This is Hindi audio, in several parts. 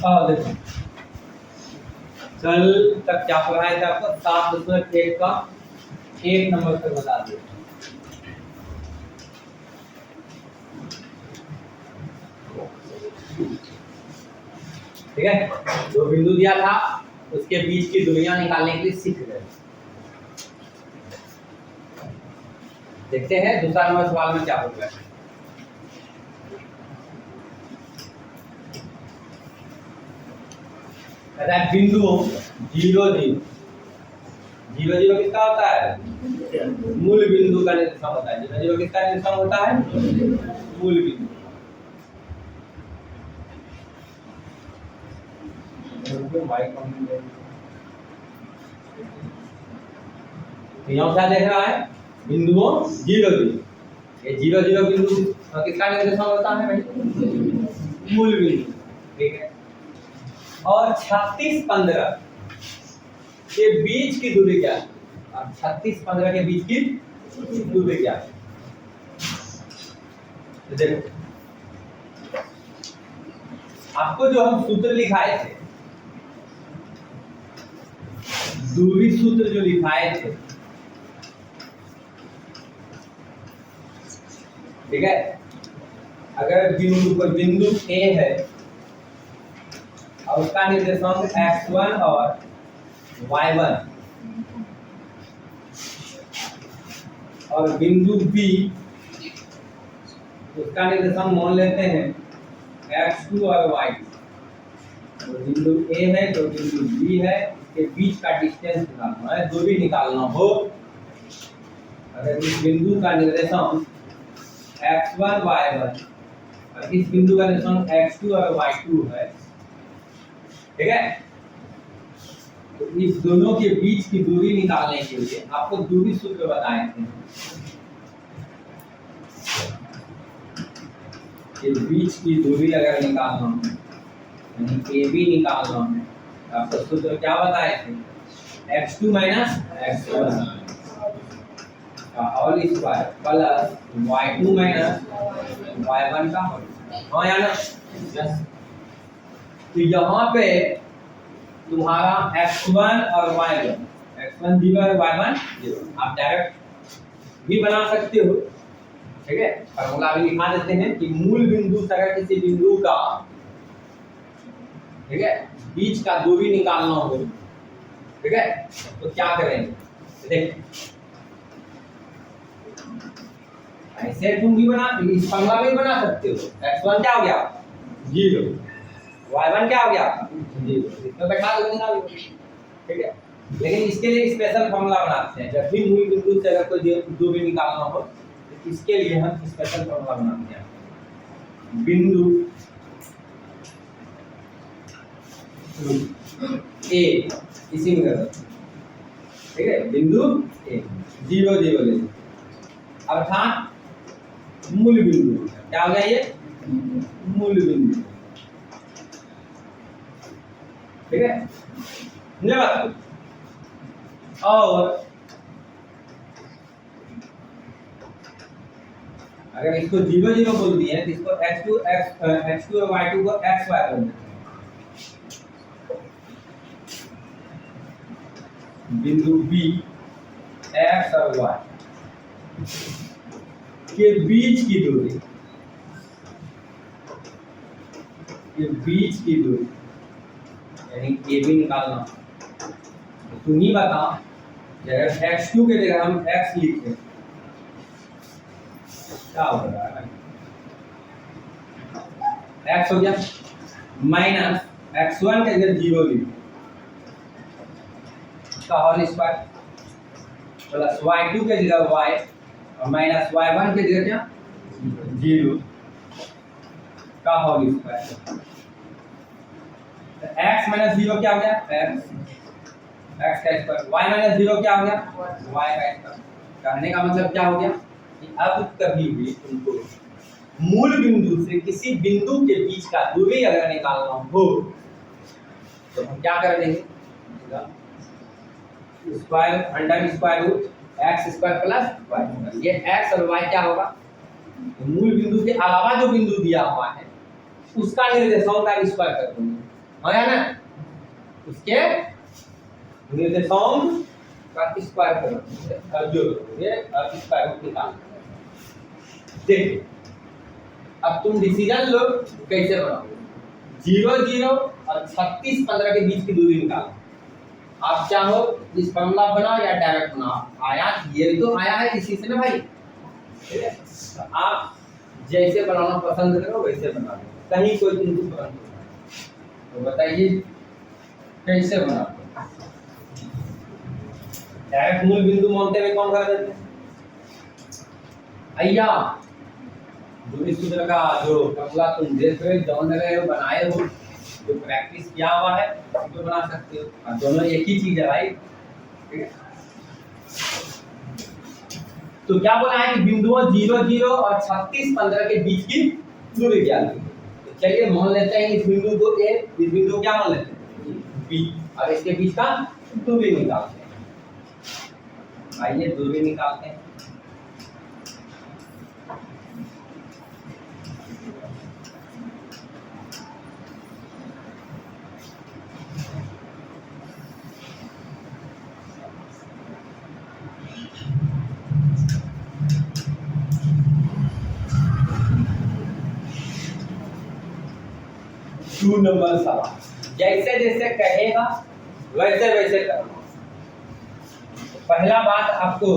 देखो कल तक क्या पढ़ाया था आपको 7.1 का 1 नंबर तक बता दिया। ठीक है, जो बिंदु दिया था उसके बीच की दूरियां निकालने के लिए सीख गए। देखते हैं दूसरा नंबर सवाल में क्या होगा। कहता है बिंदु 0 0 0 0 किसका होता है? मूल बिंदु का निर्देशांक होता है। 0 0 किसका निर्देशांक होता है? मूल बिंदु। यहाँ क्या देख रहा है? बिंदुओं 0 0। ये 0 0 बिंदु किसका निर्देशांक होता है भाई? मूल बिंदु। ठीक है, और 36 15 के बीच की दूरी क्या है? अब 36 15 के बीच की दूरी क्या है? तो देखो आपको जो हम सूत्र लिखाए थे, दूरी सूत्र जो लिखाए थे, ठीक है, अगर बिंदु A है और उसका निर्देशांक x1 और y1 और बिंदु B उसका निर्देशांक मान लेते हैं x2 और y2। तो बिंदु A है तो बिंदु B है, इसके बीच का डिस्टेंस निकालना है, दूरी निकालना हो। अगर इस बिंदु का निर्देशांक x1 y1 और इस बिंदु का निर्देशांक x2 और y2 है, ठीक है, तो इस दोनों के बीच की दूरी निकालने के लिए आपको दूरी सूत्र बताए थे। इस बीच की दूरी अगर निकालना है, यानी AB निकालना है, तो आपको सूत्र क्या बताए थे? x2 माइनस x1 का whole square plus y2 minus y1 का होल। हाँ या ना? यस। तो यहाँ पे तुम्हारा x1 और y1, x1 0 और y1 0, आप डायरेक्ट भी बना सकते हो। ठीक है, फॉर्मूला भी लिखा देते हैं कि मूल बिंदु से अगर किसी बिंदु का, ठीक है, बीच का दूरी निकालना हो, ठीक है, तो क्या करेंगे? देखो ऐसे तुम भी बना, इस फॉर्मूला में भी बना सकते हो। x1 क्या हो गया? 0, y1 क्या हो गया? 0, इसमें बैठा दो निकाल लो। ठीक है, लेकिन इसके लिए स्पेशल फॉर्मूला बनाते हैं। जब भी मूल बिंदु से अगर कोई दूरी निकालना हो तो इसके लिए हम स्पेशल फॉर्मूला बनाते हैं। बिंदु A इसी में कर, ठीक है, बिंदु A 0 0 ले, अर्थात मूल बिंदु क्या हो गया? ये मूल बिंदु। ठीक है, धन्यवाद। और अगर इसको 0 0 बोल दिए तो इसको x2 और y2 को xy बोल देते हैं। बिंदु B x और y के बीच की दूरी, के बीच की दूरी यानी AB निकालना। तो तुम ही बताओ, अगर x2 के जगह हम x लिखें क्या होगा? x हो गया माइनस x1 के जगह 0 लिखें का होल स्क्वायर प्लस y2 के जगह y और माइनस y1 के जगह क्या? 0 का होल स्क्वायर। तो x माइनस 0 क्या हो गया? x का स्क्वायर। y माइनस 0 क्या हो गया? y का स्क्वायर। कहने का मतलब क्या हो गया कि अब कभी भी तुमको मूल बिंदु से किसी बिंदु के बीच का दूरी अगर निकालना हो तो हम क्या कर देंगे? Square under square root x square plus y। ये x और y क्या होगा? मूल बिंदु के अलावा जो बिंदु दिया हुआ है उसका निर्देशांक का स्क्वायर कर दूंगा। आया ना, उसके निर्देशांक का स्क्वायर करो, जो ये स्क्वायर रूट निकाल। देखिए अब तुम डिसीजन लो कैसे बनाओ। 0 0 और 36 15 के बीच की दूरी निकालो। आप चाहो इस फॉर्मूला बनाओ या डायरेक्ट बनाओ, आया ये तो आया है इसी से ना भाई, ठीक है। तो आप जैसे बनाना पसंद करो वैसे बना लो, कहीं कोई तुमको पसंद नहीं। तो बताइए कैसे बनाते हैं। डायरेक्ट मूल बिंदु मानते हुए कौन कर देते हैं भैया। दूरी सूत्र का जो फॉर्मूला तुम देख रहे हो, जान रहे हो, बनाए हो, जो प्रैक्टिस किया हुआ है तो बना सकते हो। और दोनों एक ही चीज है भाई, ठीक है। तो क्या बोला है कि बिंदुओं 0 0 और 36 15 के बीच की दूरी ज्ञात कीजिए। तो चलिए मान लेते हैं इस बिंदु को ए, इस बिंदु को क्या मान लेते हैं बी, और इसके बीच का दूरी निकालते हैं। आइए दूरी निकालते हैं। टू नंबर सवाल, जैसे जैसे कहेगा वैसे वैसे करना। पहला बात आपको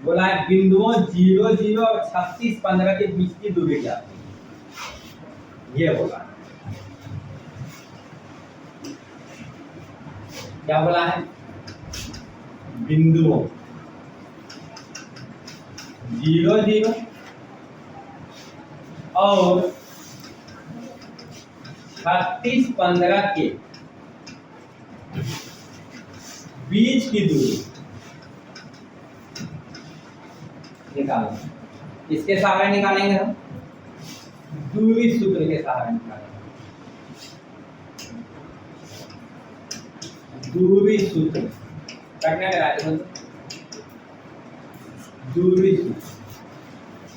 बोला है बिंदुओं 0 0 और 36 15 के बीच की दूरी क्या है, ये बोला। क्या बोला है बिंदुओं 0 0 और 36 15 के बीच की दूरी निकालेंगे। किसके सहारे निकालेंगे हम, दूरी सूत्र के सहारे निकालेंगे। दूरी सूत्र करने में राइट दूरी सूत्र,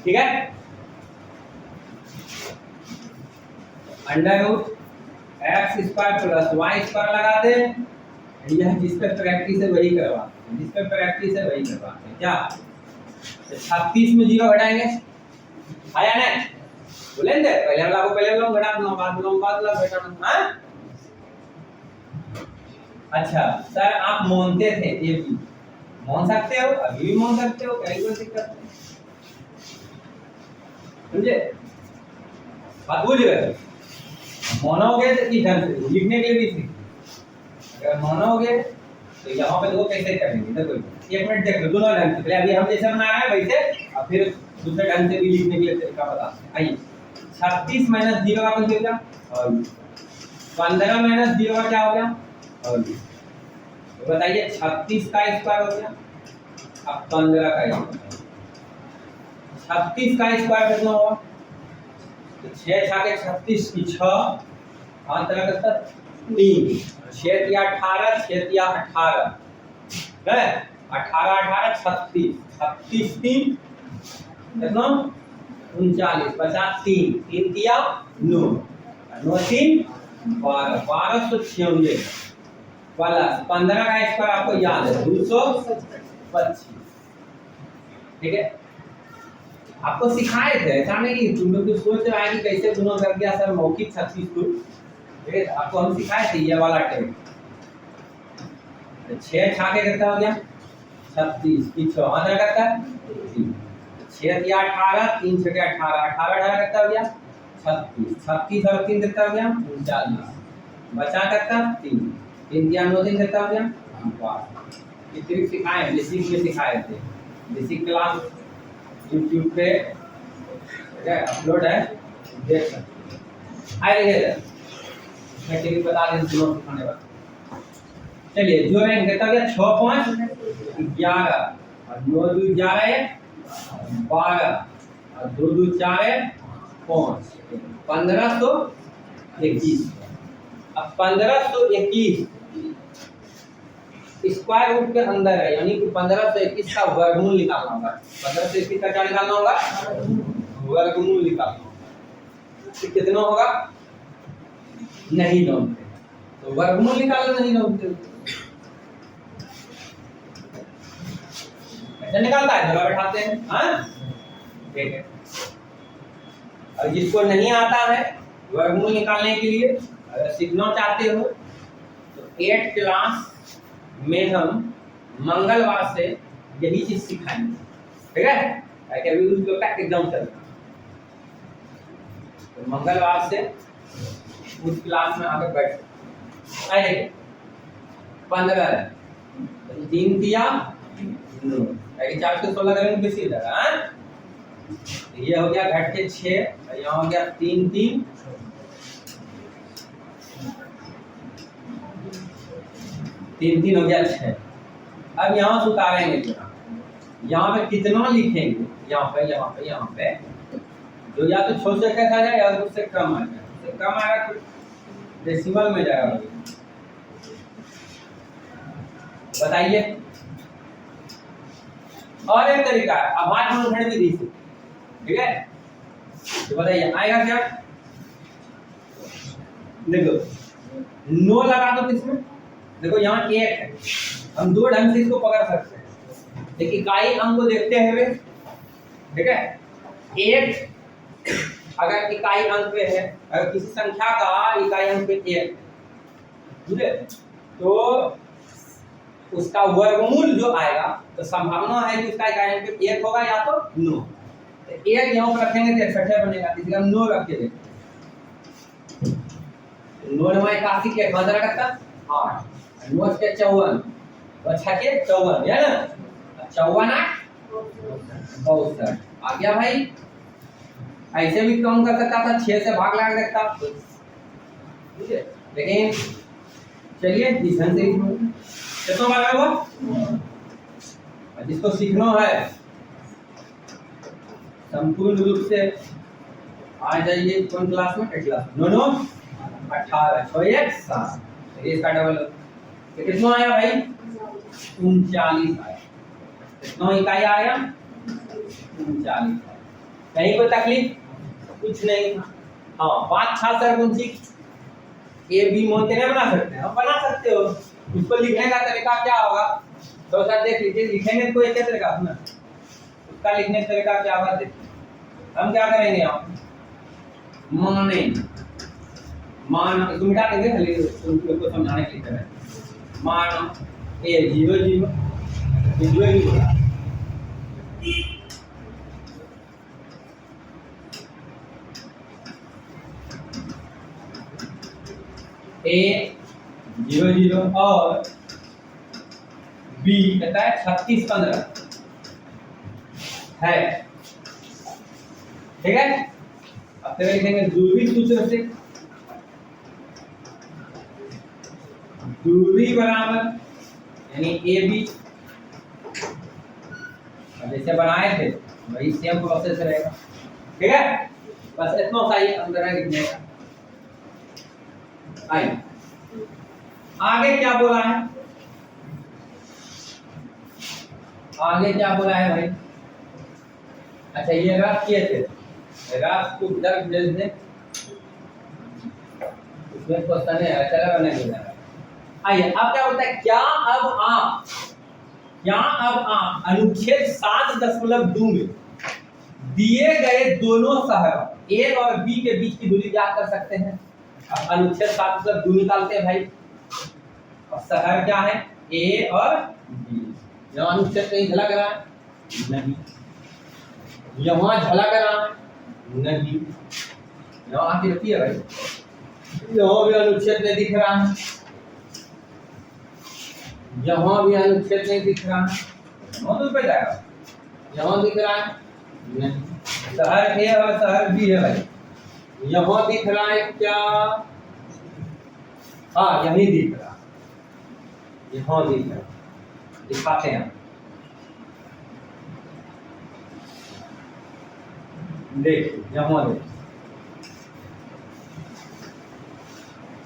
ठीक है। Under root x square plus y square लगा दे। यह जिस पे प्रैक्टिस है वही करवाते हैं, जिस पे प्रैक्टिस है वही करवाते हैं। क्या 36 में 0 हटाएंगे, आया ना, बोलेंगे पहले वाला को पहले वाला घटा दो, बाद वाला घटा दो। हां अच्छा सर आप मानते थे ये भी मान सकते हो, अभी भी मान सकते हो, कहीं कोई दिक्कत नहीं, समझे बात बुझ गए। मानोगे तो इस ढंग से लिखने के लिए भी सीख, अगर मानोगे तो यहाँ पे देखो कैसे करेंगे। देखो एक मिनट देख लो दोनों ढंग से, पहले अभी हम जैसे बना रहे हैं वैसे, और फिर दूसरे ढंग से भी लिखने के लिए तरीका बताते हैं। आइए 36 माइनस 0 का कुछ हो गया और 15 माइनस 0 का क्या हो गया और तो बताइए 36 का स्क्वायर हो गया, अब 15 का स्क्वायर। 36 का स्क्वायर कितना होगा, तो 6 6 के 36 की 6 5 तरह का 3 6 या 18 6 या 18 है 18 18 36 36 3 कितना 39 50 3 3 किया 9 9 3 12 1296 प्लस 15 का स्क्वायर आपको याद है 225, ठीक है। आपको सिखाए थे, ऐसा नहीं कि तुम लोग सोच रहे हैं कि कैसे गुना कर दिया सर मौखिक 36 को, ठीक है। आपको हम सिखाए थे ये वाला टेप। 6 6 के कितना हो गया 36 की 6 आधा करता है 6 या 18 3 6 के 18 18 18 कितना हो गया 36 36 और 3 कितना हो गया 39 बचा कितना 3 3 या 9 3 कितना हो गया 5। ये ट्रिक सिखाए बेसिक में सिखाए थे, बेसिक क्लास YouTube पे अपलोड है, देख सकते हैं। आइए मैं ट्रिक बता दें दोनों सिखाने वाला। चलिए जो है कितना हो गया 6 5 11 और 9 2 11 12 और 2 2 4 5 1521। अब 1521 स्क्वायर रूट के अंदर है, यानी कि 1521 का वर्गमूल निकालना होगा। 1521 का क्या निकालना होगा वर्गमूल निकालना होगा। तो कितना होगा नहीं जानते, तो वर्गमूल निकालना नहीं होते, ऐसे निकालता है, जगह बैठाते हैं। हाँ ठीक है। और जिसको नहीं आता है वर्गमूल निकालने के लिए, अगर सीखना चाहते हो तो 8th क्लास में हम मंगलवार से यही चीज सिखाएंगे, ठीक है? ताकि अभी उस लोग का एग्जाम चल रहा है, तो मंगलवार से उस क्लास में आकर बैठ आएंगे। 15 3 दिया 9, 4 से 16 करेंगे बेसी हो जाएगा। हाँ ये हो गया घट के 6, यहाँ हो गया 3 3 3 3 हो गया 6। अब यहाँ से उतारेंगे, यहाँ पे कितना लिखेंगे, यहाँ पे जो या तो 6 से कैसा जाए या उससे कम आ जाए, उससे कम आएगा तो डेसिमल में जाएगा। बताइए। और एक तरीका है, आभार गुणनखंड विधि से, ठीक है? तो बताइए आएगा क्या? देखो 9 लगा दो किसमें, देखो यहाँ 1 है, हम 2 ढंग से इसको पकड़ सकते हैं। एक इकाई अंक को देखते हुए, ठीक है? 1 अगर इकाई अंक पे है, अगर किसी संख्या का इकाई अंक पे 1, ठीक है, तो उसका वर्गमूल जो आएगा तो संभावना है कि उसका इकाई अंक पे 1 होगा या तो 9। तो 1 यहाँ पर रखेंगे तो 61 बनेगा, इसी हम 9 रख के देखते हैं। 9 9 81 के 8 रखता 8, 9 के 54, 6 के 54 है ना, 54 8 62 आ गया भाई। ऐसे भी कम कर सकता था, 6 से भाग लगा सकता, ठीक है? लेकिन चलिए ध्यान से कितना भागा हुआ, जिसको सीखना है संपूर्ण रूप से आ जाइए। कौन क्लास में? 8 क्लास। 9 9 18 6 1 7, इसका डबल तो कितना आया भाई? 39 आया। कितना इकाई आया? 39। कहीं कोई तकलीफ? कुछ नहीं। हाँ बात छा सर कौन सी ए बी मोल के नहीं बना सकते हैं, हम बना सकते हो। उसको लिखने का तरीका क्या होगा तो सर देख लीजिए, लिखेंगे तो एक तरीका ना, उसका लिखने का तरीका क्या होगा देखिए। हम क्या करेंगे, हम माने मान इसको मिटा देंगे, खाली उनको समझाने के लिए करें। मान ए 0 0 0 ही बोला, ए 0 0 और बी कहता है 36 15 है, ठीक है? अब फिर लिखेंगे दूरी सूत्र से, दूरी बराबर यानी ए बी जैसे बनाए थे वही सेम प्रोसेस रहेगा, ठीक है? बस इतना सा ही अंदर लिखने का। आइए आगे क्या बोला है, आगे क्या बोला है भाई? अच्छा ये रफ किए थे, रफ को दर्ज दे दे, इसमें क्वेश्चन है चला बने नहीं। आइए अब क्या बोलता है, क्या अब आप अनुच्छेद 7.2 में दिए गए दोनों शहर ए और बी के बीच की दूरी ज्ञात कर सकते हैं? अब अनुच्छेद 7.2 निकालते हैं भाई, और शहर क्या है? ए और बी। यहाँ अनुच्छेद कहीं झलक रहा है? नहीं। यहाँ झलक रहा है? नहीं। यहाँ आती रहती है भाई, यहाँ भी अनुच्छेद नहीं दिख रहा है, यहाँ भी अनुच्छेद नहीं दिख रहा है, यहाँ तो पे जाएगा, यहाँ दिख रहा है? नहीं। शहर ए और शहर बी है भाई, यहाँ दिख रहा है क्या? हाँ यही दिख रहा है, यहाँ दिख रहा है, दिखाते हैं। देखिए यहाँ देखिए,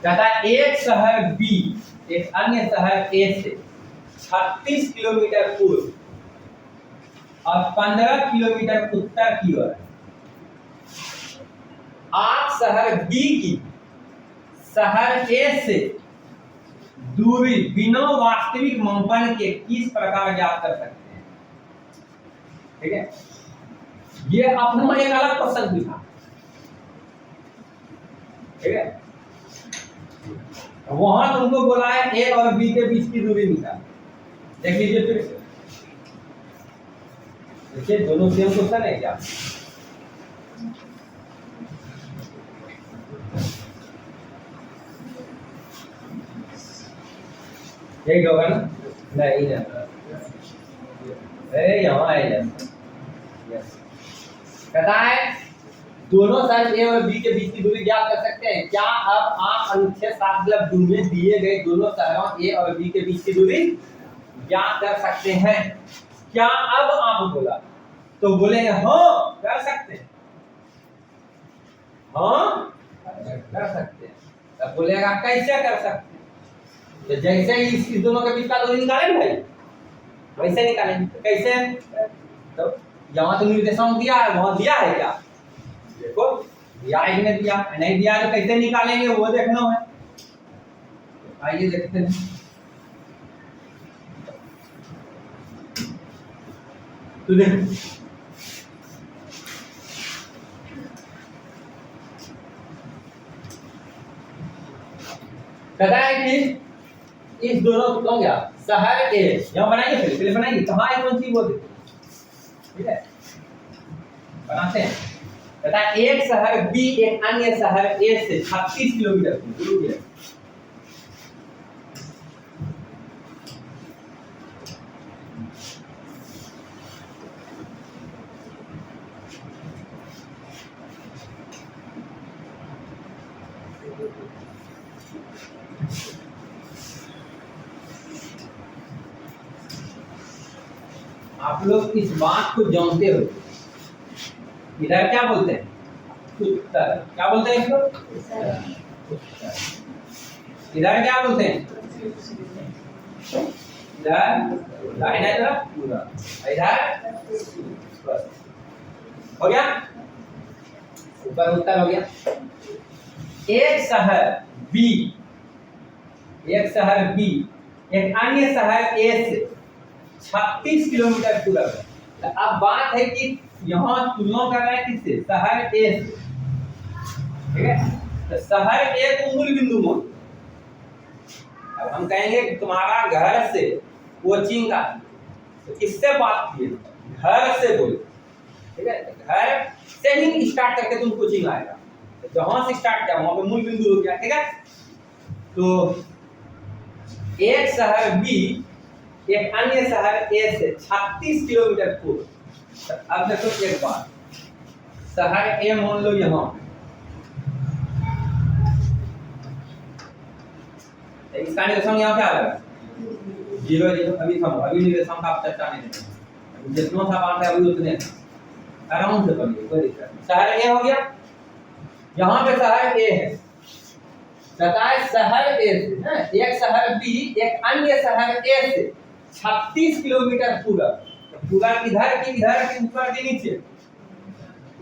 कहता है एक शहर बी एक अन्य शहर ए से 36 किलोमीटर पूर्व और 15 किलोमीटर उत्तर की ओर आप शहर बी की शहर ए से दूरी बिना वास्तविक मापन के किस प्रकार ज्ञात कर सकते हैं? ठीक है, ये अपना एक अलग क्वेश्चन भी था। ठीक है, वहां तुमको बोला है ए और बी के बीच की दूरी निकाल। देख लीजिए फिर से, देखिए दोनों सेम क्वेश्चन है क्या? यही होगा ना? नहीं ना, अरे यहाँ है यस। कहता है दोनों साइड ए और बी के बीच की दूरी ज्ञात कर सकते हैं क्या? अब आप अनुच्छेद 7 में दिए गए दोनों शहरों ए और बी के बीच की दूरी ज्ञात कर सकते हैं क्या? अब आप बोला तो बोलेंगे हाँ कर सकते हैं, हाँ कर सकते हैं। तब बोलेगा कैसे कर सकते हैं? तो जैसे ही इस दोनों के बीच का दूरी निकालेंगे भाई, वैसे निकालेंगे। तो कैसे? तो यहाँ तो निर्देशांक दिया है, वहां दिया है क्या? देखो दिया है कि नहीं दिया? नहीं दिया तो कैसे निकालेंगे वो देखना है। आइए देखते हैं। तो देखो कहता है कि इस दोनों को क्या शहर ए, यहाँ बनाइए पहले बनाइए कहाँ है कौन सी वो देखो। ठीक है, बनाते हैं। कहता है एक शहर बी एक अन्य शहर ए से 36 किलोमीटर दूर है। आप लोग इस बात को जानते हो, इधर क्या बोलते हैं? उत्तर। क्या बोलते हैं इसको? उत्तर। इधर क्या बोलते हैं? इधर दाहिना तरफ पूरा, इधर हो गया। ऊपर उत्तर हो गया। एक शहर बी, एक शहर बी एक अन्य शहर ए से 36 किलोमीटर दूर है। तो अब बात है कि यहाँ तुलना कर रहा है किससे? शहर ए से। ठीक है, तो शहर ए को मूल बिंदु मान। अब हम कहेंगे कि तुम्हारा घर से कोचिंग का, तो किससे बात की? घर से बोले। ठीक है, तो घर से ही स्टार्ट करके तुम कोचिंग आएगा, तो जहां से स्टार्ट किया वहां पे मूल बिंदु हो गया। ठीक है, तो एक शहर बी एक अन्य शहर ए से 36 किलोमीटर दूर। अब देखो एक बात, शहर ए मान लो यहाँ, इसका निर्देशांक यहाँ क्या आ रहा है? 0 0। अभी थमो, अभी निर्देशांक आप चर्चा नहीं करेंगे, जितना सा बात है अभी उतने आराम से पढ़िए, कोई दिक्कत नहीं। शहर ए हो गया, यहाँ पे शहर ए है, बताए शहर ए से एक शहर बी एक अन्य शहर ए से 36 किलोमीटर पूरा। तो पूरा इधर की ऊपर के नीचे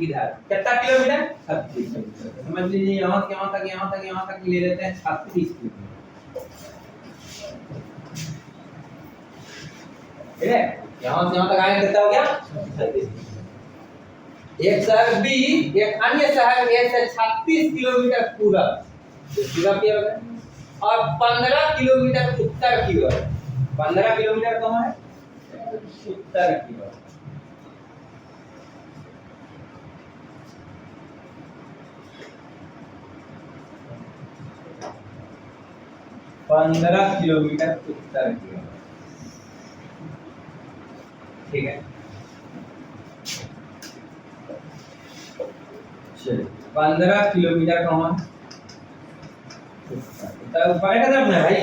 इधर कितना किलोमीटर? 36 किलोमीटर। समझ लीजिए यहाँ से यहाँ तक ले लेते हैं 36 किलोमीटर। ठीक है, यहाँ से यहाँ तक आए कितना हो गया? 36। एक शहर बी एक अन्य शहर ए से 36 किलोमीटर पूरा, पूरा क्या होगा? और 15 किलोमीटर उत्तर की ओर। 15 किलोमीटर कहाँ है? उत्तर की ओर। पंद्रह किलोमीटर उत्तर की ओर। ठीक है, चलिए 15 किलोमीटर कहाँ है? उत्तर ऊपर का तरफ ना भाई।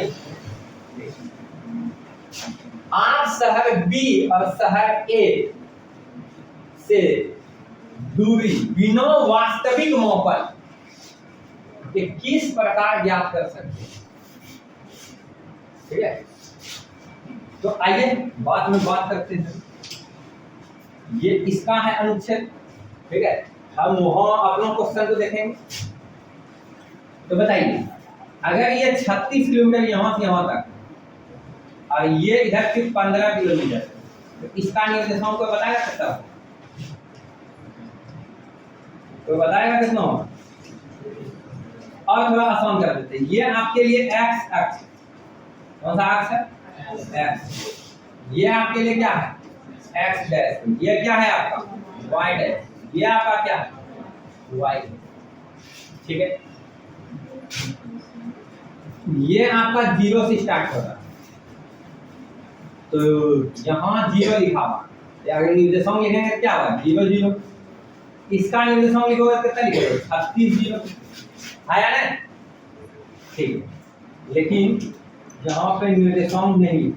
आप शहर बी और शहर ए से दूरी बिना वास्तविक मापन के किस प्रकार ज्ञात कर सकते हैं? ठीक है, तो आइए बाद में बात करते हैं। ये इसका है अनुच्छेद। ठीक है, हम वहां अपना क्वेश्चन को देखेंगे। तो बताइए अगर ये 36 किलोमीटर यहाँ से यहाँ तक और ये इधर सिर्फ 15 किलोमीटर, तो इसका निर्देशांक कोई बताएगा कितना? कोई बताएगा कितना? और थोड़ा आसान कर देते हैं। ये आपके लिए एक्स अक्ष, कौन सा अक्ष है? एक्स। ये आपके लिए क्या है? X dash. ये क्या है आपका? Y dash. ये आपका क्या है? वाई। ठीक है, ये आपका 0 से स्टार्ट होगा, तो यहाँ 0 लिखा हुआ, अगर निर्देशांक लिखेंगे क्या होगा? 0 0। इसका निर्देशांक लिखोगे कितना लिखोगे? 36 0 आया ना? ठीक है, लेकिन यहाँ पे निर्देशांक नहीं,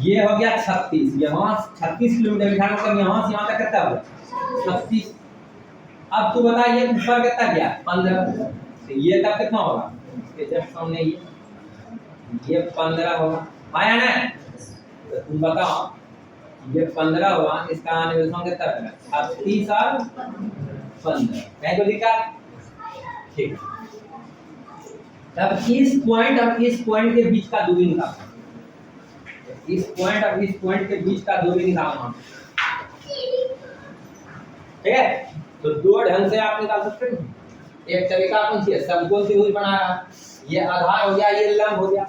ये हो गया 36, यहाँ 36 किलोमीटर लिखा, मतलब यहाँ से यहाँ तक कितना होगा? 36। अब तू बता ये ऊपर कितना गया? 15। तो ये तब कितना होगा? इसके जस्ट सामने ये 15 होगा, आया ना? तो तुम बताओ, ये 15 हुआ, इसका निर्देशांक कितना होगा? 36 और 15। कहीं को दिक्कत? ठीक, तब इस पॉइंट और इस पॉइंट के बीच का दूरी निकालना। इस पॉइंट और इस पॉइंट के बीच का दूरी निकालना, ठीक है? तो दो ढंग से आप निकाल सकते हैं। एक तरीका कौन सी है? समकोण त्रिभुज बनाया, ये आधार हो गया, ये लंब हो गया,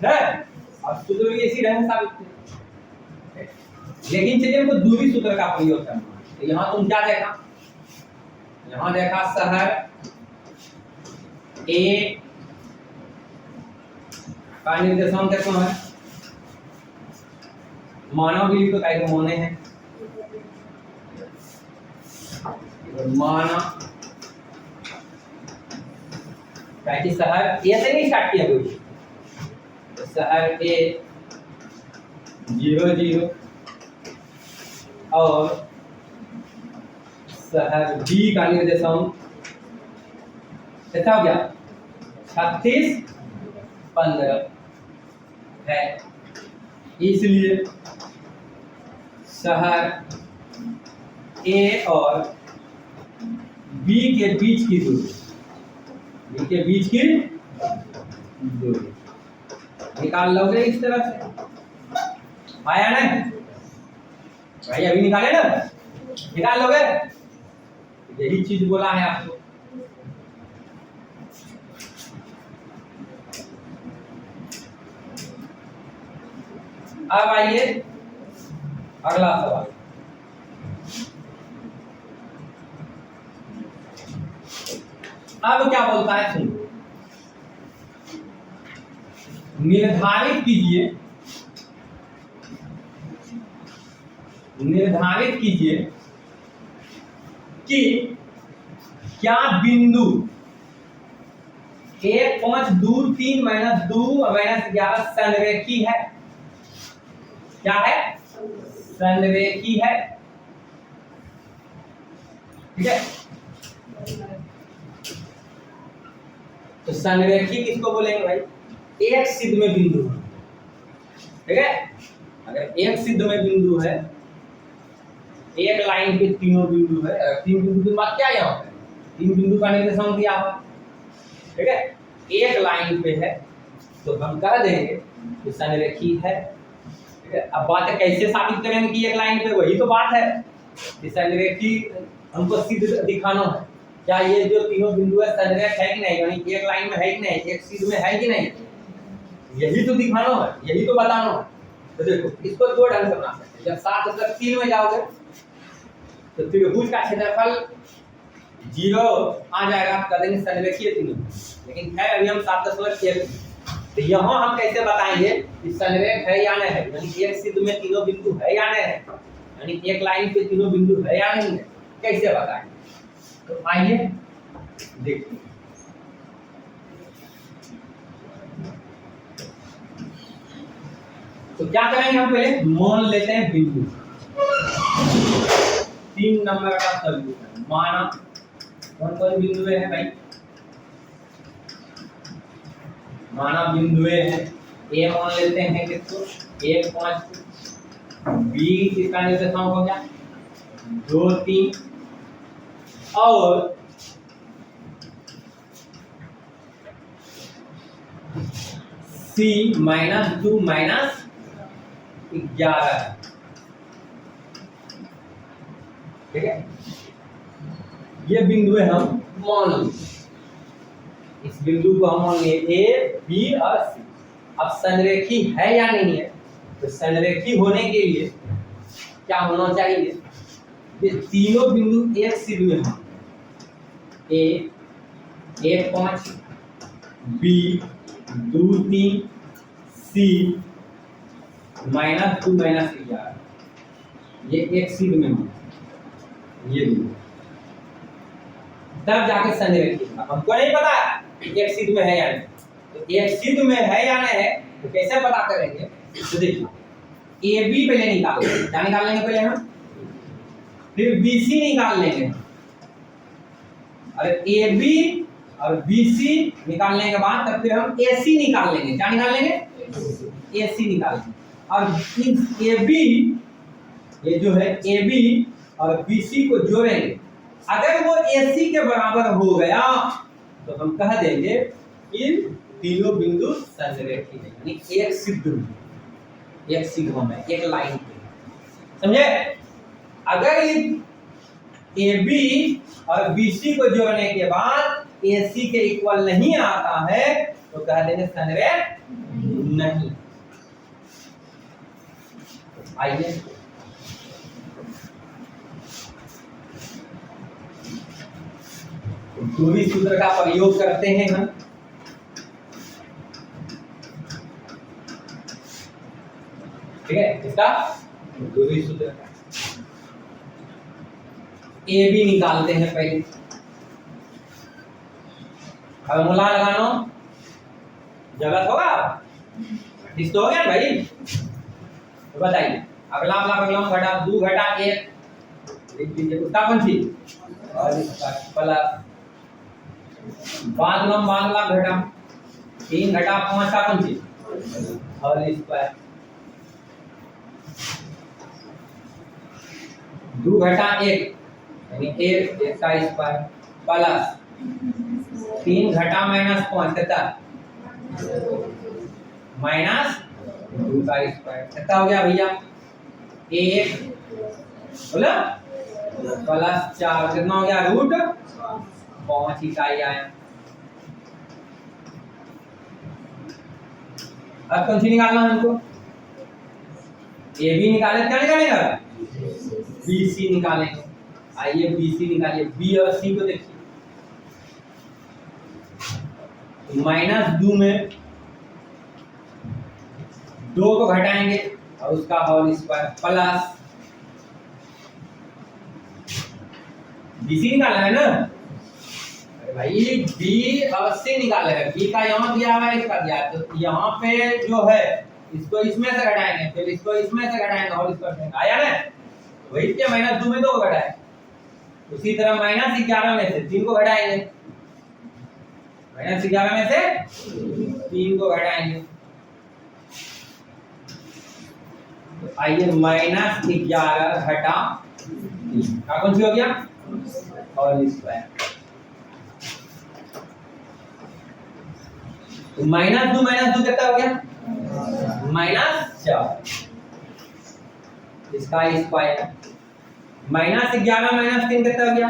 है? अब सूत्र भी इसी ढंग से साबित है। लेकिन चलिए हमको दूरी सूत्र का प्रयोग करना है। तो यहाँ तुम क्या देखा? यहाँ देखा शहर ए का निर्देशांक कितना है? मानव भी तो कई मोने हैं, मानव कि शहर ए से नहीं स्टार्ट किया कोई, तो शहर ए 0 0 और शहर बी का निर्देशांक कितना हो गया? 36 15 है। इसलिए शहर ए और बी के बीच की दूरी, बी के बीच की दूरी निकाल लोगे इस तरह से, आया ना भाई? अभी निकाले ना, निकाल लोगे? यही चीज बोला है आपको। अब आइए अगला सवाल। अब क्या बोलता है सुनो, निर्धारित कीजिए, निर्धारित कीजिए कि क्या बिंदु 1 5 2 3 - 2 - 11 संरेखी है? क्या है? संरेखी है, ठीक है? तो संरेखी किसको बोलेंगे भाई? एक सिद्ध में बिंदु, ठीक है? अगर एक सिद्ध में बिंदु है, एक लाइन पे तीनों बिंदु है, 3 बिंदु की बात क्या है? यहाँ पे 3 बिंदु का निर्देशांक दिया हुआ, ठीक है? एक लाइन पे है, तो हम कह देंगे कि संरेखी है, ठीक है? अब बात है कैसे साबित करेंगे कि एक लाइन पे, वही तो बात है कि संरेखी हमको सिद्ध दिखाना है। क्या ये जो तीनों बिंदु है संरेख है कि नहीं, यानी एक लाइन में है कि नहीं, एक सिद्ध में है कि नहीं, यही तो दिखाना है, यही तो बताना है। तो देखो इसको दो ढंग से बना सकते हैं। जब 7+3 में जाओगे तो त्रिभुज का क्षेत्रफल 0 आ जाएगा, कर देंगे संरेखीय तीनों। लेकिन खैर अभी हम 7+1, तो यहाँ हम कैसे बताएंगे कि संरेख है या नहीं है, यानी एक सिद्ध में तीनों बिंदु है या नहीं है, यानी एक लाइन पे तीनों बिंदु है या नहीं है, कैसे बताएंगे? तो आइए देखते हैं। तो क्या करेंगे हम? पहले मान लेते हैं बिंदु, 3 नंबर का सॉल्यूशन। माना कौन कौन बिंदु है भाई? माना बिंदु है, ए मान लेते हैं किसको? 1 5, बी किसका निर्देशांक हो गया? 2 3, और सी -2 -11, ठीक है। ये बिंदु है, हम मान लो इस बिंदु को हम मान लिए ए, बी और सी। अब संरेखी है या नहीं है, तो संरेखी होने के लिए क्या होना चाहिए, ये तीनों बिंदु एक सिर में हो, ए 1 5, बी 2 3, सी -2 -11, ये एक सिर में हो, ये बिंदु तब जाके संरेखी। हमको नहीं पता एक सिद्ध में है या नहीं, तो एक सिद्ध में है या नहीं है तो कैसे पता करेंगे, तो देखिए ए बी पहले निकाल लेंगे, क्या निकाल लेंगे पहले हम, फिर बी सी निकाल लेंगे। अरे ए बी और बी सी निकालने के बाद तब फिर हम ए सी निकाल लेंगे, क्या निकाल लेंगे, ए सी निकाल लेंगे। और ए बी, ये जो है ए बी और बी सी को जोड़ेंगे, अगर वो AC के बराबर हो गया तो हम कह देंगे इन तीनों बिंदु संरेखी है, यानी एक सिद्ध में, एक सिग्मा में, एक लाइन पे, समझे। अगर AB और BC को जोड़ने के बाद AC के इक्वल नहीं आता है तो कह देंगे संरेख नहीं। आइए दूरी सूत्र का प्रयोग करते हैं हम। ठीक है, इसका दूरी सूत्र ए बी निकालते हैं पहले, फॉर्मूला लगाना जगत होगा, इस तो हो गया भाई। तो बताइए अगला घटा 2 घटा 1 लिख दीजिए, उसका कौन सी और इसका प्लस बाद घटा 3 घटा 5 का कौन सी होल स्क्वायर, 2 घटा 1 यानी 1 का स्क्वायर प्लस 3 घटा -5 कितना -2 का स्क्वायर, कितना हो गया भैया 1 बोला प्लस 4 कितना हो गया √5 इकाई आया। अब कौन सी निकालना है हमको, ए बी निकाले, क्या निकालेगा बी सी निकालेंगे। आइए बी सी निकालिए, बी और सी को देखिए, -2 में 2 को घटाएंगे और उसका whole square plus B C निकालना है ना, अरे भाई बी और सी निकालेगा, बी का यहाँ दिया हुआ है, इसका दिया, तो यहाँ पे जो है इसको इसमें से घटाएंगे, फिर इसको इसमें से घटाएंगे और इसको घटाएंगे, आया ना, वही क्या -2 में 2 को घटाए, उसी तरह -11 में से 3 को घटाएंगे, -11 में से 3 को घटाएंगे, तो आइए -11 घटा 3 का कौन सी हो गया होल स्क्वायर, तो -2 कितना हो गया -4, इसका स्क्वायर, -11 -3 कितना हो गया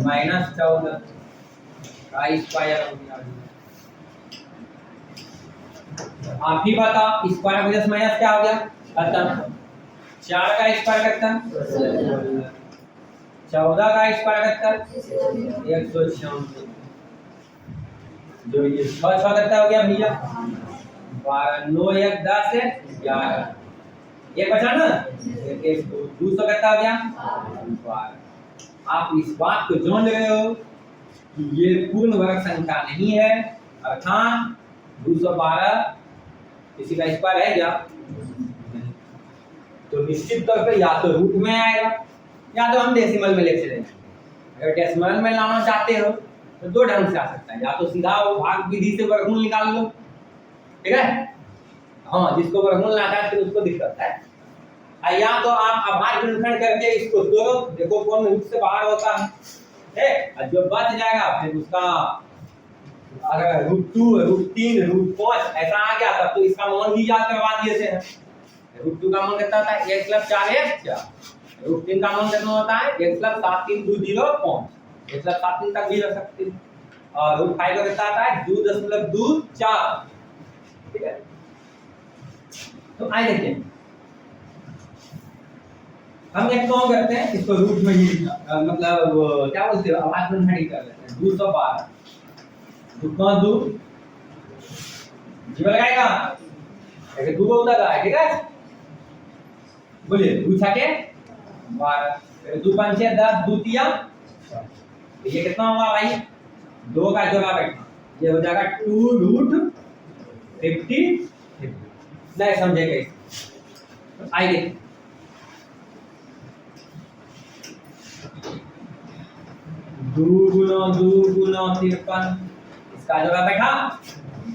-14 का स्क्वायर हो गया। आप ही बताओ स्क्वायर प्लस माइनस क्या हो गया खत्म, 4 का स्क्वायर कितना 14 का स्क्वायर कितना 166, जो ये 6 कितना हो गया भैया 12, 9 1 10 11, ये बचा ना 1 2 200 कितना हो गया 12। आप इस बात को जान रहे हो कि ये पूर्ण वर्ग संख्या नहीं है, अर्थात 212 किसी का स्क्वायर है क्या, तो निश्चित तौर पे या तो रूट में आएगा या तो हम डेसिमल में लिख लेंगे। अगर डेसिमल में लाना चाहते हो तो 2 ढंग से आ सकता है, या तो सीधा वो भाग विधि से वर्गमूल निकाल लो, ठीक है, हाँ जिसको वर्गमूल ना आता है फिर उसको दिक्कत है, या तो आप आभार गुणनखंड करके इसको तोड़ो, देखो कौन रूट से बाहर होता है, और जो बच जाएगा फिर उसका अगर √2 √3 √5 ऐसा आ गया तब तो इसका मान भी याद करवा दिए थे। √2 का मान कितना होता है 1 + 4 1 4। √3 का मान कितना होता है 1 + 7 3 2 0 5। 1 + 7 3 तक भी रख सकते हैं। और √5 का कितना आता है 2.24। ठीक है, तो आइए देखिए हम एक काम करते हैं, इसको रूट में ही मतलब क्या बोलते हैं आवाज में खड़ी कर लेते हैं। 212 दुका 2 जीवन लगाएगा ऐसे 2 को उधर है, ठीक है, बोलिए 2 छके 12 2 5 10 2 3 ये कितना होगा भाई 2 का जोड़ा बैठना ये हो जाएगा 2√50 नहीं समझेंगे। आइए 2 × 2 × 53 इसका जोड़ा बैठा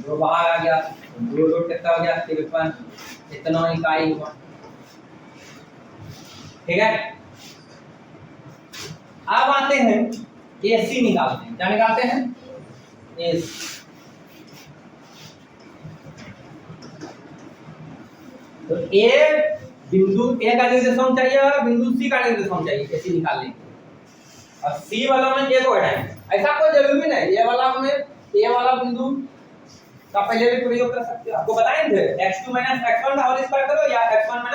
2 बाहर आ गया 2 रूट कितना हो गया 53 इतना इकाई हुआ। ठीक है, अब आते हैं AC निकालते हैं। क्या निकालते हैं AC। तो A बिंदु A का निर्देशांक चाहिए और बिंदु C का निर्देशांक चाहिए AC निकालने के लिए। और C वाला में A को हटाएंगे, ऐसा कोई जरूरी नहीं A वाला में A वाला बिंदु का पहले भी प्रयोग कर सकते हो। आपको बताएं थे x2 - x1 का होल स्क्वायर करो या x1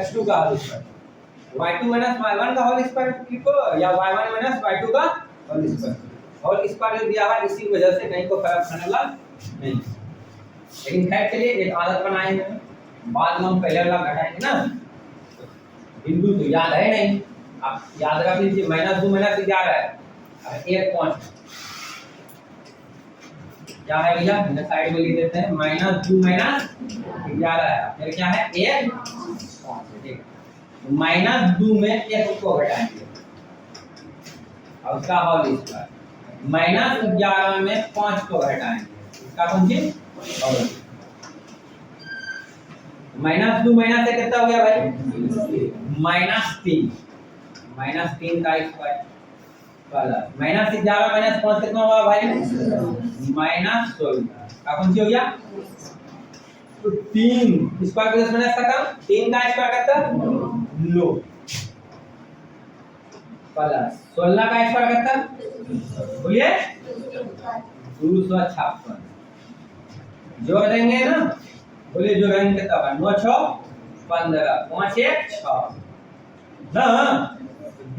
- x2 का होल स्क्वायर, y2 - y1 का होल स्क्वायर लिखो या y1 - y2 का होल स्क्वायर। होल स्क्वायर दिया है इसी वजह से कहीं को फर्क पड़ने वाला नहीं। लेकिन खैर चलिए एक आदत बनाएंगे, बाद में हम पहले वाला घटाएंगे ना, बिंदु तो याद है नहीं, आप याद रख लीजिए -2 - 11 है 1 5 क्या है भैया मैंने साइड में लिख देते हैं -2 - 11 है फिर क्या है 1 5। ठीक है, -2 में 1 को घटाएंगे और उसका होल स्क्वायर, -11 में 5 को घटाएंगे इसका कौन चीज होल। -2 माइनस से कितना हो गया भाई -3 -3 का स्क्वायर प्लस -11 - 5 कितना हुआ भाई -16 का कौन सी हो गया। तो 3 स्क्वायर प्लस माइनस खत्म 3 का स्क्वायर कितना 9 प्लस 16 का स्क्वायर कितना बोलिए 256 जोड़ देंगे ना, बोलिए जो रंग कितना होगा 9 6 15 5 1 6 ना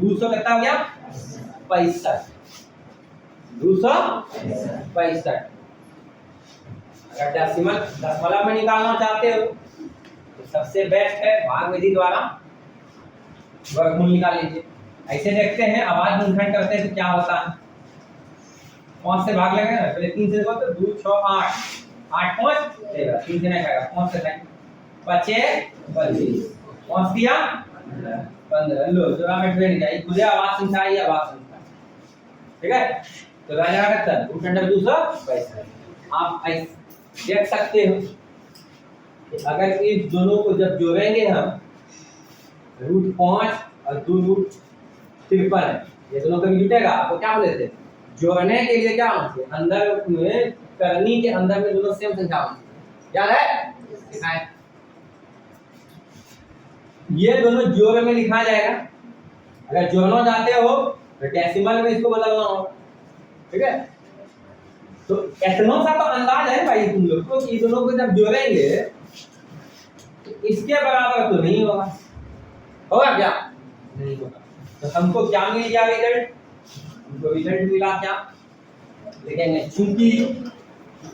200 कितना हो गया 65 265। अगर दशमलव में निकालना चाहते हो तो सबसे बेस्ट है भाग विधि द्वारा वर्गमूल निकाल लीजिए। ऐसे देखते हैं आवाज गुणनखंड करते हैं तो क्या होता है 5 से भाग लगेगा ना, पहले 3 से देखो तो 2 6 8 8 5 13 3 से नहीं खाएगा 5 से नहीं 25 25 5 दिया 15 लो जो हमें ट्रेन जाए खुद आवाज सुनता है आवाज सुनता है। ठीक है, तो राजा का कितना √265। आप देख सकते हो अगर इस दोनों को जब जोड़ेंगे हम √5 और 2√53 ये दोनों कभी जुटेगा आपको क्या बोले थे जोड़ने के लिए क्या होना अंदर में करनी के अंदर में दोनों सेम संख्या होनी याद है। ये दोनों जोड़ में लिखा जाएगा, अगर जोड़ना चाहते हो तो डेसिमल में इसको बदलना होगा। ठीक है, तो इतना सा तो अंदाज है भाई तुम लोग को कि दोनों को जब जोड़ेंगे तो इसके बराबर तो नहीं होगा, होगा क्या नहीं होगा। तो हमको क्या मिल गया रिजल्ट, हमको रिजल्ट मिला क्या लिखेंगे चूंकि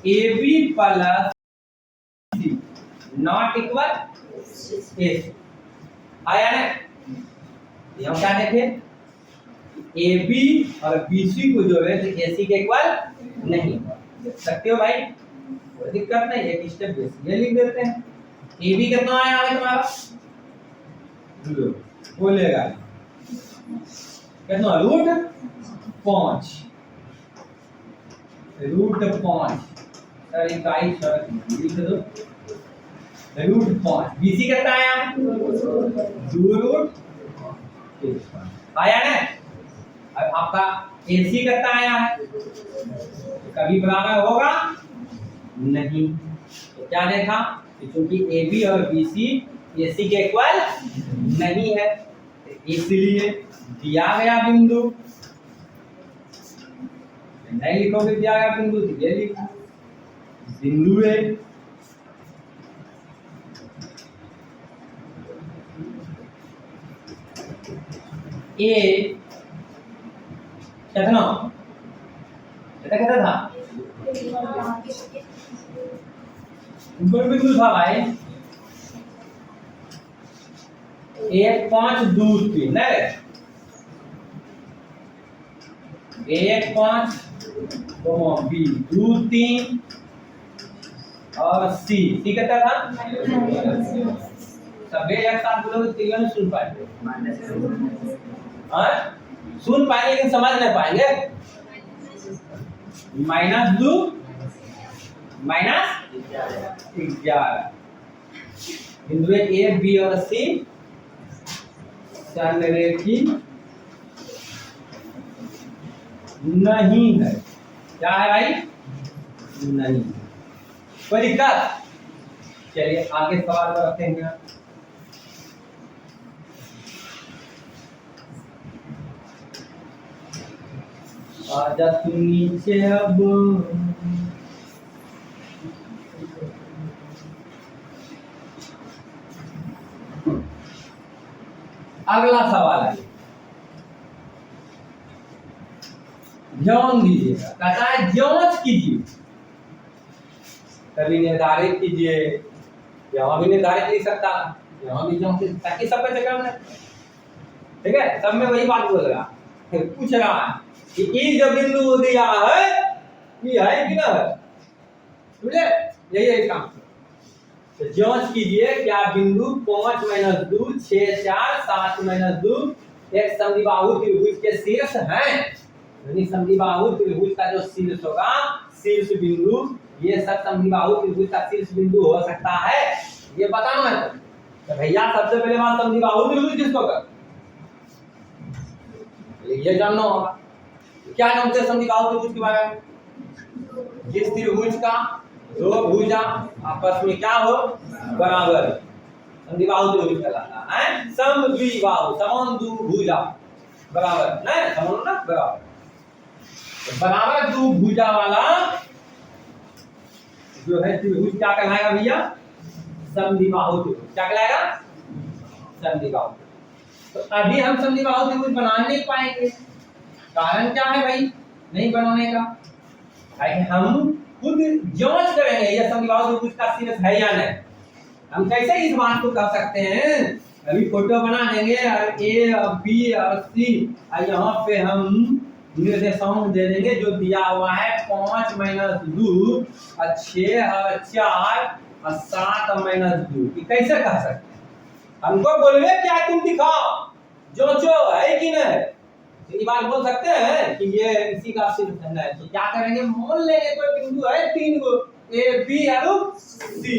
AB plus C not equal AC आया ना। हम क्या देखे AB और BC को जोड़े तो AC के इक्वल नहीं देख सकते हो भाई, कोई दिक्कत नहीं, एक स्टेप ये लिख देते हैं। AB कितना आया है तुम्हारा बोलेगा कितना √5 सर इकाई शर्त लिख दो √5 BC कितना आया है 2 √5 आया ना। अब आपका AC कितना आया है, कभी बराबर होगा नहीं। तो क्या देखा कि चूंकि AB और BC AC के इक्वल नहीं है, इसलिए दिया गया बिंदु, नहीं लिखोगे दिया गया बिंदु तो ये लिखो बिंदु है ए कितना कितना था, ऊपर बिंदु था भाई 1 5 2 3 नहीं 1 5 B 2 3 और C कितना था, सब एक साथ बोलोगे तो नहीं सुन पाएंगे, हाँ सुन पाएंगे लेकिन समझ नहीं पाएंगे। -2 -11 बिंदु A B और C संरेखी नहीं है, क्या है भाई नहीं, कोई दिक्कत। चलिए आगे सवाल को रखते हैं। आजा तू नीचे अब, अगला सवाल है, ध्यान दीजिएगा, कहता है जांच कीजिए, कभी निर्धारित कीजिए, यहाँ भी निर्धारित लिख सकता, यहाँ भी जांच, ताकि सब पे चक्कर में, ठीक है सब में वही बात बोल रहा है, पूछ रहा है कि ये जो बिंदु दिया है ये है कि ना है, समझे, यही है काम। तो जांच कीजिए क्या बिंदु 5 - 2 6 4 7 - 2 एक समद्विबाहु त्रिभुज के शीर्ष हैं, यानी समद्विबाहु त्रिभुज का जो शीर्ष होगा, शीर्ष बिंदु, ये सब समद्विबाहु त्रिभुज का शीर्ष बिंदु हो सकता है, ये बताना है। तो भैया सबसे पहले बात समद्विबाहु त्रिभुज किसको कर, ये जानना होगा क्या जानते हैं समद्विबाहु त्रिभुज के बारे में, जिस त्रिभुज का दो भुजा आपस में क्या हो बराबर, समद्विबाहु त्रिभुज कहलाता है, समद्विबाहु समान दो भुजा बराबर, नहीं समान ना बराबर, तो बराबर दो भुजा वाला जो है त्रिभुज क्या कहलाएगा भैया, समद्विबाहु त्रिभुज, क्या कहलाएगा समद्विबाहु। तो अभी हम समद्विबाहु त्रिभुज बना नहीं पाएंगे, कारण क्या है भाई नहीं बनाने का, हम खुद जांच करेंगे यह समद्विबाहु त्रिभुज का शीर्ष है या नहीं। हम कैसे इस बात को कह सकते हैं, अभी फोटो बना देंगे और ए और बी और सी और यहाँ पे हम निर्देशांक दे देंगे जो दिया हुआ है 5 - 2 और 6 और 4 और 7 - 2, कैसे कह सकते हैं, हमको बोलवे क्या तुम दिखाओ जो है कि नहीं, ये बात बोल सकते हैं कि ये इसी का शीर्ष है। तो क्या करेंगे, मान लेंगे कोई बिंदु है 3 गो ए बी और सी,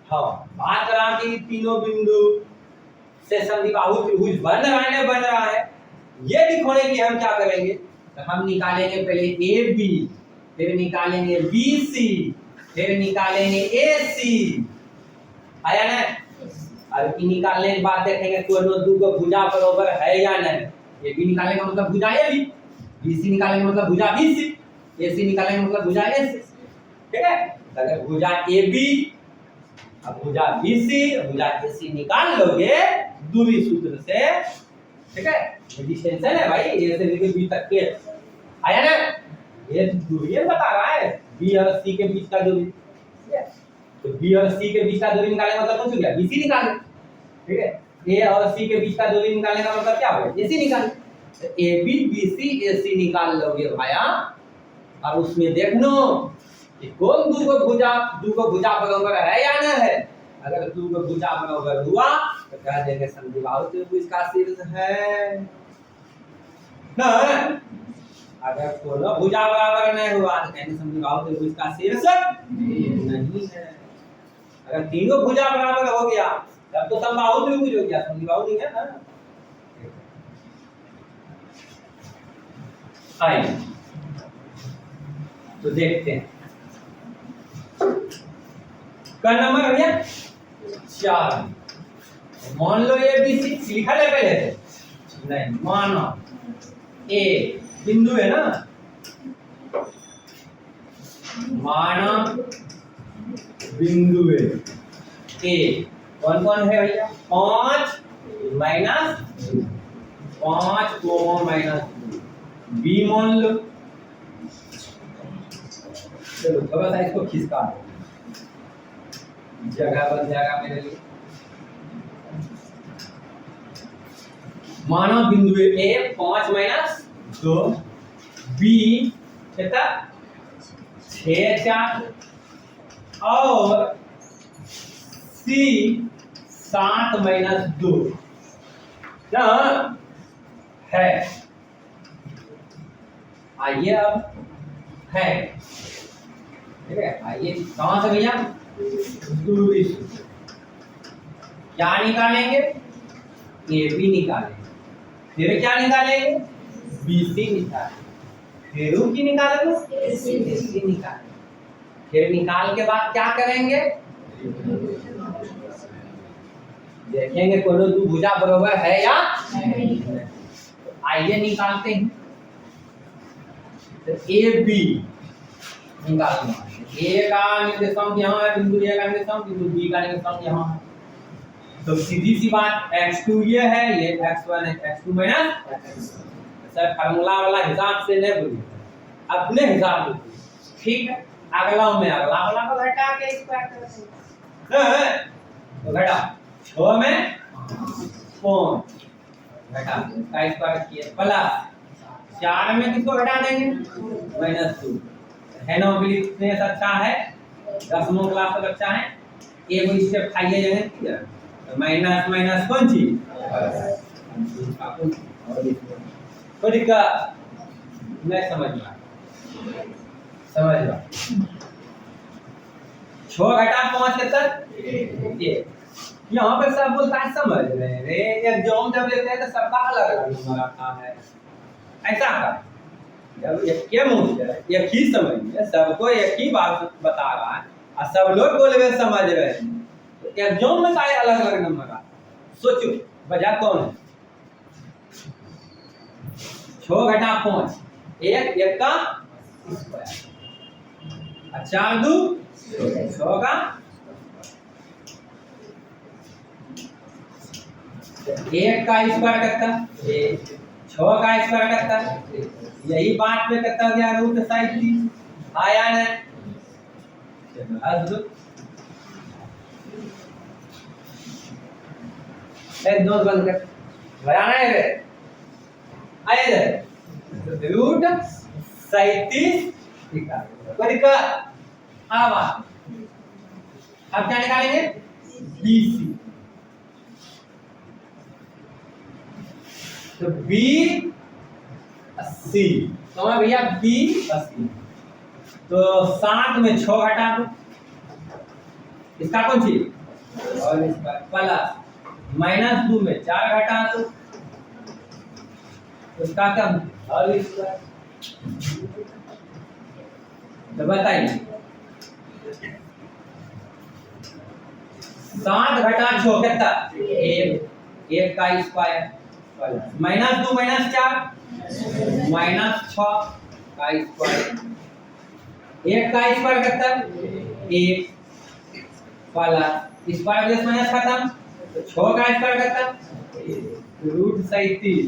हाँ बात करा कि तीनों बिंदु से समद्विबाहु त्रिभुज बन रहा है, ये दिखाने की हम क्या करेंगे, तो हम निकालेंगे पहले ए बी, फिर निकालेंगे बी सी, फिर निकालेंगे ए सी, आया ना, और निकालने के बाद देखेंगे दोनों दो को भुजा बराबर है या नहीं, ए बी निकालेंगे मतलब भुजा ए बी सी निकालेंगे मतलब भुजा बी सी, ए सी निकालेंगे मतलब भुजा ए सी, ठीक है। अगर भुजा ए बी अब भुजा बी सी भुजा ए सी निकाल लोगे दूरी सूत्र से, ठीक है, ये डिस्टेंस है भाई ए से लेकर बी तक के, आया ना, ये दूरी बता रहा है बी और सी के बीच का दूरी, तो बी और सी के बीच का दूरी निकालने का मतलब कुछ हो गया बी सी निकाले, ठीक है, ए और सी के बीच का दूरी निकालने का मतलब क्या होगा ए सी निकाले, तो ए बी बी सी ए सी निकाल लोगे भाया, और उसमें देख लो कि कौन दो को भुजा बराबर है या नहीं है, अगर दो को भुजा बराबर हुआ तो कह देंगे समद्विबाहु त्रिभुज का शीर्ष है ना, अगर दोनों भुजा बराबर नहीं हुआ तो कहेंगे समद्विबाहु त्रिभुज का शीर्ष नहीं है, अगर तीनों भुजा बराबर हो गया तब तो समबाहु त्रिभुज हो गया, समद्विबाहु नहीं है ना। 5। तो देखते हैं का नंबर भैया 4। मान लो ये भी 6 लिखा है पहले से नहीं, मानो ए बिंदु है ना, माना बिंदु है ए। कौन कौन है भैया? 5 माइनस 5 को माइनस बी मान लो। चलो थोड़ा सा इसको खिसका दो, जगह बन जाएगा मेरे लिए। माना बिंदु ए 5 माइनस 2, बी कितना 6 4 और सी 7 माइनस 2 क्या है? आइए अब है, ठीक है। आइए कहां से भैया? दूरी से। क्या निकालेंगे? ए बी निकालेंगे, फिर क्या निकालेंगे? बी सी निकालेंगे, फिर की निकालेंगे? ए सी निकालेंगे। फिर निकाल के बाद क्या करेंगे? देखेंगे कोनो दो भुजा बराबर है या नहीं। आइए निकालते हैं। तो ए बी निकालना है। ए का निर्देशांक यहाँ है, बिंदु ए का निर्देशांक, बिंदु बी का निर्देशांक यहाँ है। तो सीधी सी बात x2 ये है, ये x1 है, x2 माइनस सर फार्मूला वाला हिसाब से नहीं बोलिए, अपने हिसाब से, ठीक है। अगला में अगला वाला को घटा के स्क्वायर कर देंगे, तो घटा 6 में 5 घटा का स्क्वायर किया प्लस 4 में किसको घटा देंगे? -2 है ना। इंग्लिश में अच्छा है, 10वीं क्लास तक अच्छा है। एक वो स्टेप खाइए जगह माइनस माइनस कौन चीज कोई दिक्कत नहीं, समझ में 6 घटा 5 के तक यहाँ पे सब बोलता है समझ रहे हैं रे। एग्जाम जब लेते हैं तो सबका अलग अलग नंबर आता है, ऐसा का जब एक ही समझ में सबको एक ही बात बता रहा है और सब लोग बोल रहे समझ रहे हैं, तो एग्जाम में सारे अलग अलग नंबर आते। सोचो वजह कौन है? 6 घटा 5 एक का स्क्वायर, 4 2 6 का एक का स्क्वायर करता 6 का स्क्वायर करता, यही बात पे करता गया रूट साइड थी आया ना। एक नोट बंद कर बनाना है रे, आए रे रूट 37 ठीक है। कोई दिक्कत? अब क्या निकालेंगे? BC। तो B 80 तो मैं भैया B 80, तो 7 में 6 घटा दो, इसका कौन चीज और इसका प्लस -2 में 4 घटा दो, उसका कम और इसका। तो बताइए 7 घटा 6 कितना? 1 का स्क्वायर -2 -4 -6 का स्क्वायर, 1 का स्क्वायर कितना? 1 प्लस स्क्वायर प्लस माइनस खत्म, तो 6 का स्क्वायर कितना? रूट 37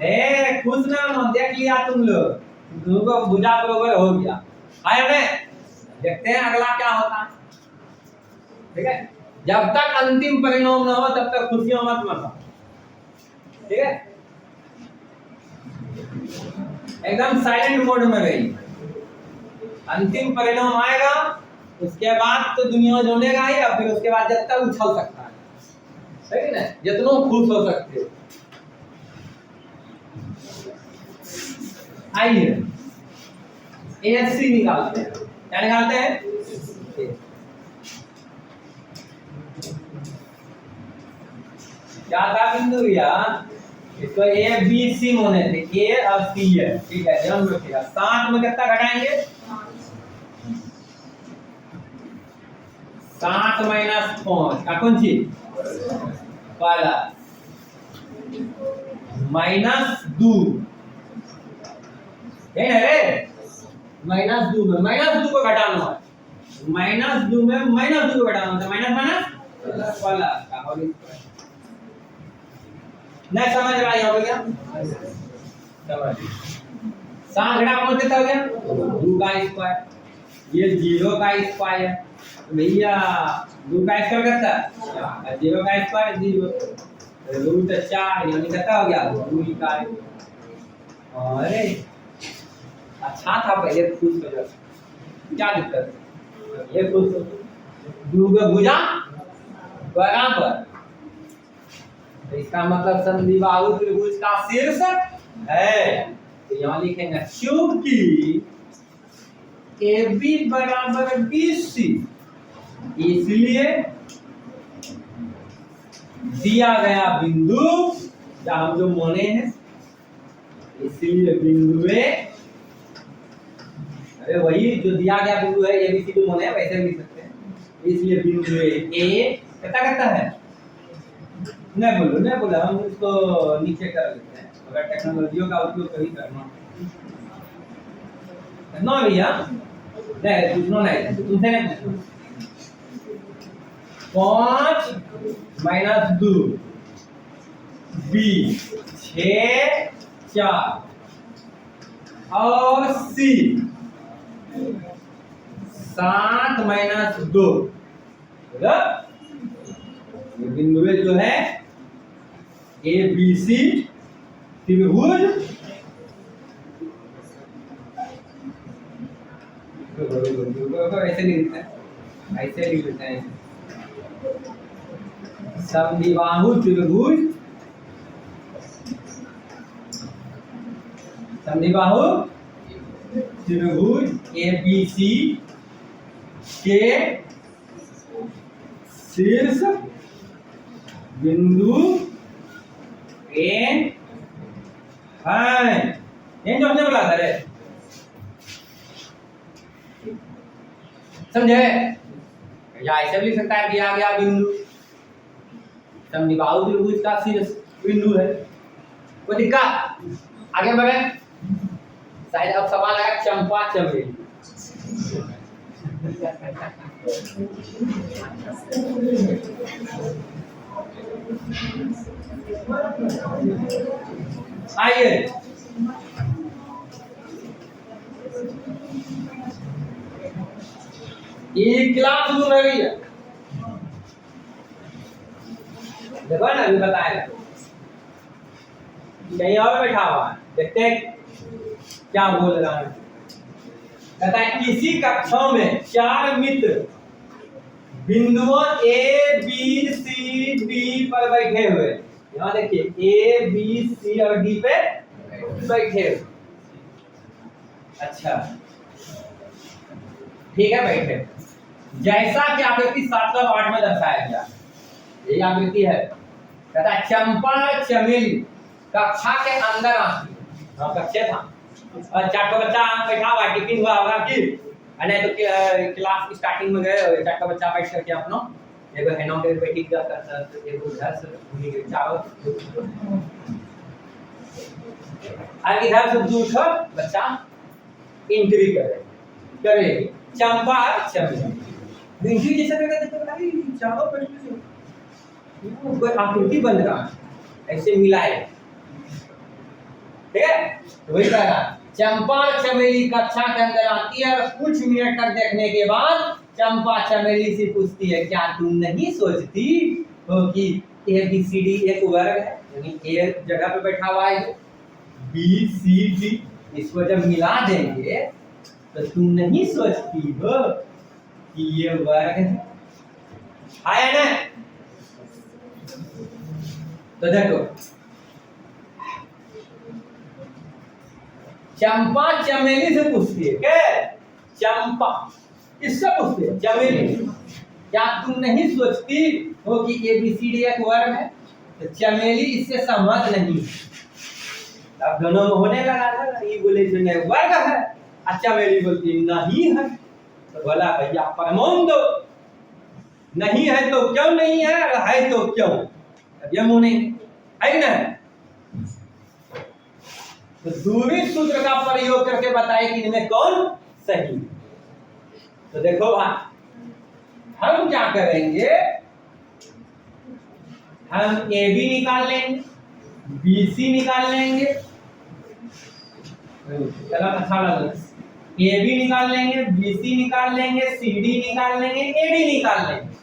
है। खुश ना हो, देख लिया तुम लोग, तुमको भुजा बराबर हो गया। आया में देखते हैं अगला क्या होता है, ठीक है। जब तक अंतिम परिणाम ना हो तब तक खुशियां मत मनाओ, ठीक है। एकदम साइलेंट मोड में रहिए, अंतिम परिणाम आएगा उसके बाद तो दुनिया जोनेगा ही, और फिर उसके बाद जब तक उछल सकता है, सही है ना, जितना खुश हो सकते हो। आइए ASC निकालते हैं। क्या निकालते हैं? क्या था बिंदु यार? इसको ए बी सी होने थे, ए और सी है, ठीक है। ध्यान रखिएगा 7 में कितना घटाएंगे, 7 माइनस 5 का कौन चीज पहला -2 है ना रे, -2 में -2 को घटाना है, -2 में -2 को घटाना है, माइनस माइनस प्लस का होल स्क्वायर। नहीं समझ रहा है हो गया, समझ 7 घटा 5 कितना हो गया 2 का स्क्वायर, ये 0 का स्क्वायर भैया 2 का स्क्वायर कितना है 0 का स्क्वायर 0 रूट 4 यानी कितना हो गया 2 का। अरे अच्छा था पहले खुश हो जाओ, क्या दिक्कत है, ये खुश हो 2 का भुजा बराबर, तो इसका मतलब समद्विबाहु त्रिभुज का शीर्ष है, तो यहाँ लिखेंगे क्योंकि AB बराबर BC, इसलिए दिया गया बिंदु या हम जो माने हैं, इसलिए बिंदु ए, अरे वही जो दिया गया बिंदु है ABC जो माने हैं वैसे भी लिख सकते हैं, इसलिए बिंदु ए कितना करता है, नहीं बोलो हम उसको नीचे कर लेते हैं, अगर टेक्नोलॉजियों का उपयोग कभी करना ना भैया, नहीं पूछना नहीं, तुमसे नहीं पूछना, 5 माइनस 2 B 6 4 और C 7 माइनस 2, ये बिंदु जो है ABC त्रिभुज ऐसे लिखते हैं, ऐसे लिखते हैं समद्विबाहु त्रिभुज, समद्विबाहु त्रिभुज ABC के शीर्ष बिंदु ए है, ये जो हमने बोला था रे, समझे, या ऐसे भी लिख सकता है दिया गया बिंदु समद्विबाहु त्रिभुज का शीर्ष बिंदु है, कोई दिक्कत, आगे बढ़े, शायद अब सवाल आया चंपा चमेली, आइए ये क्लासरूम है भैया, देखो ना अभी बताएगा, कहीं और बैठा हुआ है, देखते हैं क्या बोल रहा है, कहता है किसी कक्षा में 4 मित्र बिंदुओं A B C D पर बैठे हुए, यहाँ देखिए A B C और D पे बैठे हुए, अच्छा ठीक है बैठे, जैसा कि आकृति 7 और 8 में दर्शाया गया, यही आकृति है, कहता है चंपा चमेली कक्षा के अंदर आती है, हाँ कक्षा था और 4 का बच्चा बैठा हुआ टिफिन हुआ होगा कि नहीं तो क्लास स्टार्टिंग में गए 4 का बच्चा बैठ करके अपना एगो हेनो के बैठी करता तो एगो उधर से घूमी के चावल और इधर से दूसरा बच्चा एंट्री करे चंपा चमेली एंट्री जैसे करके देखो भाई चावल बैठ के कोई आकृति बन रहा है ऐसे मिलाए, ठीक है, वही कह रहा चंपा चमेली कक्षा के अंदर आती है और कुछ मिनट तक देखने के बाद चंपा चमेली से पूछती है क्या तुम नहीं सोचती हो कि ABCD एक वर्ग है, यानी A जगह पे बैठा हुआ है BCD, इसको जब मिला देंगे तो तुम नहीं सोचती हो कि ये वर्ग है, आया ना, तो देखो चंपा चमेली से पूछती है क्या, चंपा किससे पूछती है चमेली, क्या तुम नहीं सोचती हो कि ABCD एक वर्ग है, तो चमेली इससे सहमत नहीं। अब दोनों में होने लगा था, ये बोले जो नहीं वर्ग है, अच्छा चमेली बोलती नहीं है। तो बोला भैया प्रमाण दो, नहीं है तो क्यों नहीं है, और है तो क्यों, अब ये मुंह नहीं है ना। तो दूरी सूत्र का प्रयोग करके बताए कि इनमें कौन सही। तो देखो भाई, हम क्या करेंगे, हम ए बी निकाल लेंगे, बी सी निकाल लेंगे, चलो अच्छा लगा, ए बी निकाल लेंगे, बी सी निकाल लेंगे, सी डी निकाल लेंगे, ए डी निकाल लेंगे,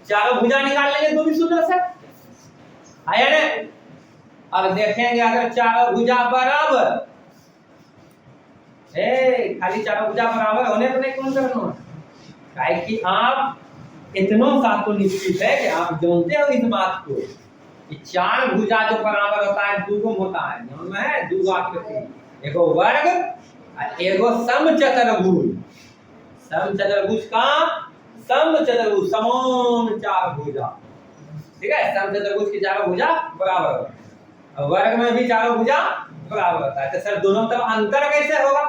चारों भुजा निकाल लेंगे दूरी सूत्र से, आया ना। अब देखेंगे अगर चारों भुजा बराबर है, खाली चारों भुजा बराबर होने पर नहीं कौन करना है, कि आप इतना सा तो निश्चित है कि आप जानते हो इस बात को कि चार भुजा जो बराबर होता है दुगुम होता है, जानना है दो आकृति, एगो वर्ग और एगो समचतुर्भुज। समचतुर्भुज का समचतुर्भुज समान चार भुजा, ठीक है, समचतुर्भुज की चारों भुजा बराबर होता है, और वर्ग में भी चारों भुजा बराबर होता है। तो सर दोनों तरफ अंतर कैसे होगा,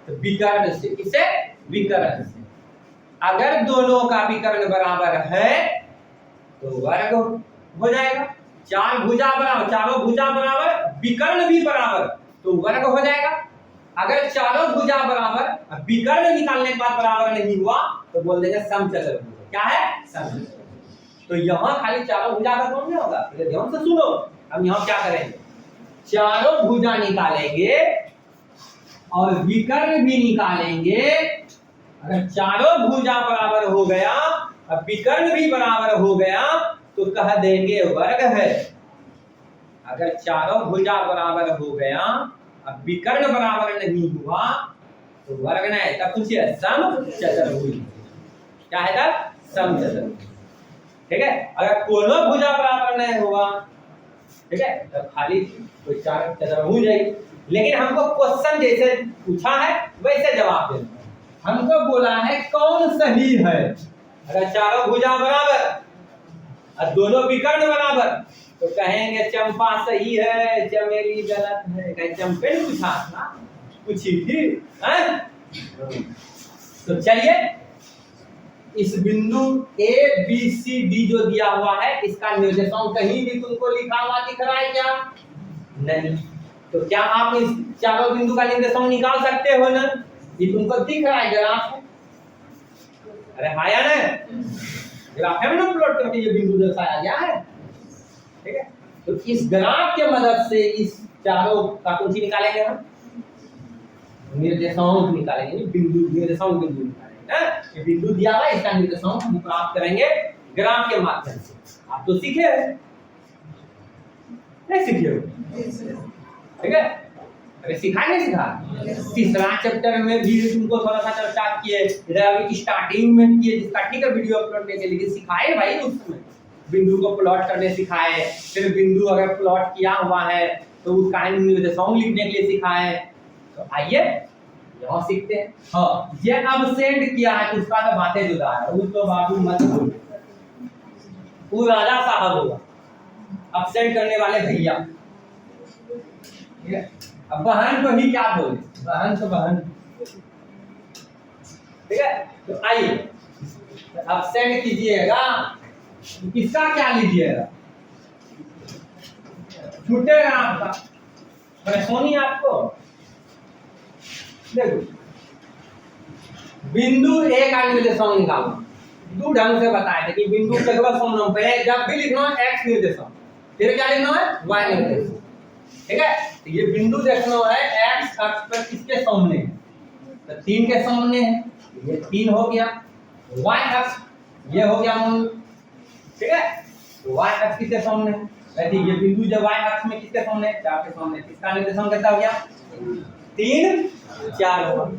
तो विकर्ण से, किससे, विकर्ण से। अगर दोनों का विकर्ण बराबर है तो वर्ग हो जाएगा, चार भुजा बराबर, चारों भुजा बराबर, विकर्ण भी बराबर, तो वर्ग हो जाएगा। अगर चारों भुजा बराबर, विकर्ण निकालने के बाद बराबर नहीं हुआ तो बोल देंगे समचतुर्भुज। क्या है, समचतुर्भुज। तो यहाँ खाली चारों भुजा का कौन नहीं होगा, ध्यान से सुनो। हम यहाँ क्या करेंगे, चारों भुजा निकालेंगे और विकर्ण भी निकालेंगे। अगर चारों भुजा बराबर हो गया और विकर्ण भी बराबर हो गया तो कह देंगे वर्ग है। अगर चारों भुजा बराबर हो गया और विकर्ण बराबर नहीं हुआ तो वर्ग नहीं, तब पूछिए समचतुर्भुज। क्या है तब, समचतुर्भुज, ठीक है। अगर कोनो भुजा बराबर नहीं हुआ, ठीक है, तो खाली कोई चार चतुर्भुज है। लेकिन हमको क्वेश्चन जैसे पूछा है वैसे जवाब देना। हमको बोला है कौन सही है, अगर चारों भुजा बराबर और दोनों विकर्ण बराबर तो कहेंगे चंपा सही है, चमेली गलत है। कहीं चंपे ने पूछा ना, पूछी थी, हैं? तो चलिए इस बिंदु ए बी सी डी जो दिया हुआ है इसका निर्देशांक कहीं भी तुमको लिखा हुआ दिख रहा है क्या, नहीं। तो क्या आप इस चारों बिंदु का निर्देशांक निकाल सकते हो ना, ये तुमको दिख रहा है ग्राफ में, अरे हाया ना, ग्राफ है ना प्लॉट करके ये बिंदु दर्शाया गया है, ठीक है। तो इस ग्राफ के मदद से इस चारों का कुछ निकालेंगे, हम निर्देशांक निकालेंगे, बिंदु निर्देशांक बिंदु निकालेंगे ना। ये बिंदु दिया हुआ है, इसका निर्देशांक हम प्राप्त करेंगे ग्राफ के माध्यम से। आप तो सीखे नहीं, सीखे हो, ठीक है। अरे सिखा नहीं सिखा, तीसरा चैप्टर में भी तुमको थोड़ा सा चर्चा किए, इधर अभी स्टार्टिंग में किए, जिसका ठीक है वीडियो अपलोड करने के लिए सिखाए भाई। उस समय बिंदु को प्लॉट करने सिखाए, फिर बिंदु अगर प्लॉट किया हुआ है तो उसका निर्देशांक लिखने के लिए सिखाए। तो आइए यहाँ सीखते हैं। हाँ, ये अब सेंड किया है तो उसका तो बातें जुदा है, वो तो बाबू मत बोल, वो राजा साहब होगा, अब सेंड करने वाले भैया, ठीक है। अब बहन को ही क्या बोले, बहन तो बहन, ठीक है। तो आइए अब सेंड कीजिएगा, किसका क्या लीजिएगा, छूटेगा आपका, परेशानी आपको। देखो बिंदु ए का निर्देशांक निकालो, दो ढंग से बताए थे कि बिंदु के बाद सम पहले जब भी लिखना है एक्स निर्देशांक, फिर क्या लिखना है वाई निर्देशांक, ठीक है। तो ये बिंदु देखना है एक्स अक्ष पर किसके सामने है, तो 3 के सामने है, ये 3 हो गया। वाई अक्ष ये हो गया, ठीक है। तो वाई अक्ष किसके सामने है, वैसे ये बिंदु जब वाई अक्ष में किसके सामने है, 4 के सामने, किसका निर्देशांक कितना हो गया 3 4 होगा।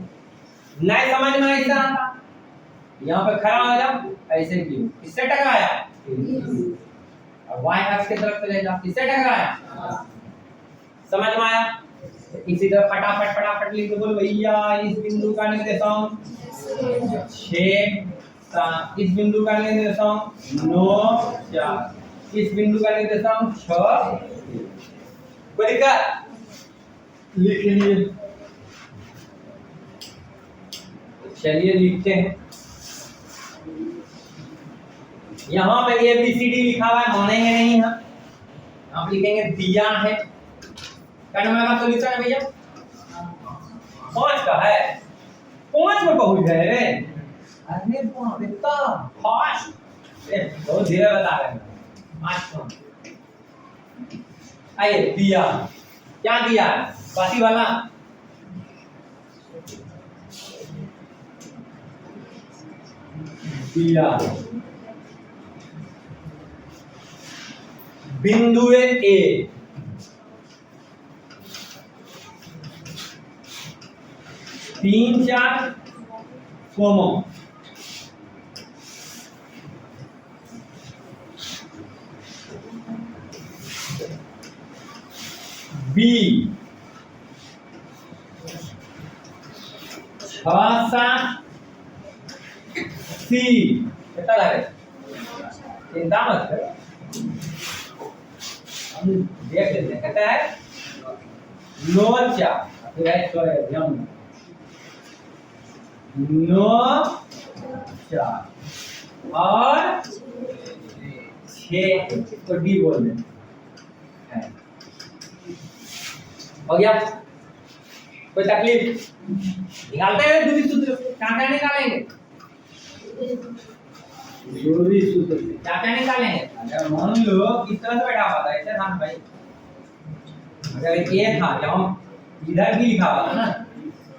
नहीं समझ में ऐसा आता, यहाँ पे खड़ा हो जाओ, ऐसे क्यों, किससे टकराया, और वाई अक्ष की तरफ चले जाओ, किससे टकराया, समझ में आया। इसी तरह फटाफट फटाफट लिख बोल भैया, इस बिंदु का निर्देशांक 6 7, इस बिंदु का निर्देशांक 9 4, इस बिंदु का निर्देशांक 6। कोई दिक्कत? लिख लीजिए। चलिए लिखते हैं। यहाँ पे ABCD लिखा हुआ है, मानेंगे नहीं हम। आप लिखेंगे दिया है। क्या नंबर का सॉल्यूशन है भैया? 5 का है। 5 में पहुंच गए रे। अरे बाप रे, इतना फास्ट। बहुत धीरे बता रहे हैं। 5 आइए दिया। क्या दिया? बाती वाला। दिया बिंदु A, तीन चार कोमा, B 6 7, C कितना लगे? चिंता मत करो, हम देख लेते हैं। कहता है 9 4, फिर है 9 4 और 6 तो डी बोल दें। हो गया? कोई तकलीफ? निकालते हैं दूरी सूत्र। क्या निकालेंगे? दूरी सूत्र क्या निकालेंगे? अगर मान लो इस तरह से बैठा हुआ था, ऐसे था भाई। अगर ये था जब हम इधर भी लिखा हुआ था ना,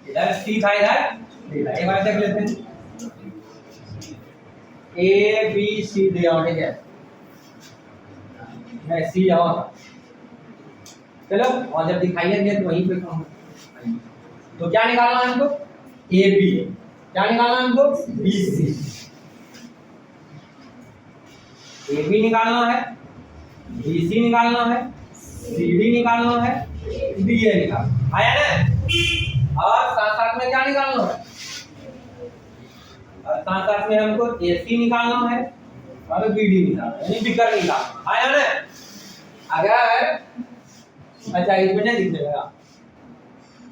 इधर सी था, इधर एक बार देख लेते हैं। A B C दिया ठीक है, मैं सी यहाँ था। चलो और जब दिखाइए तो वहीं पे काम। तो क्या निकालना है हमको? A B. क्या निकालना है हमको? B C. ए बी निकालना है, बी सी निकालना है, सी डी निकालना है, डी ए निकालना आया ना। और साथ साथ में क्या निकालना है? और साथ साथ में हमको ए सी निकालना है और बी डी निकालना है, यानी बिकर निकालना आया ना। अगर अच्छा इसमें नहीं दिखने लगा,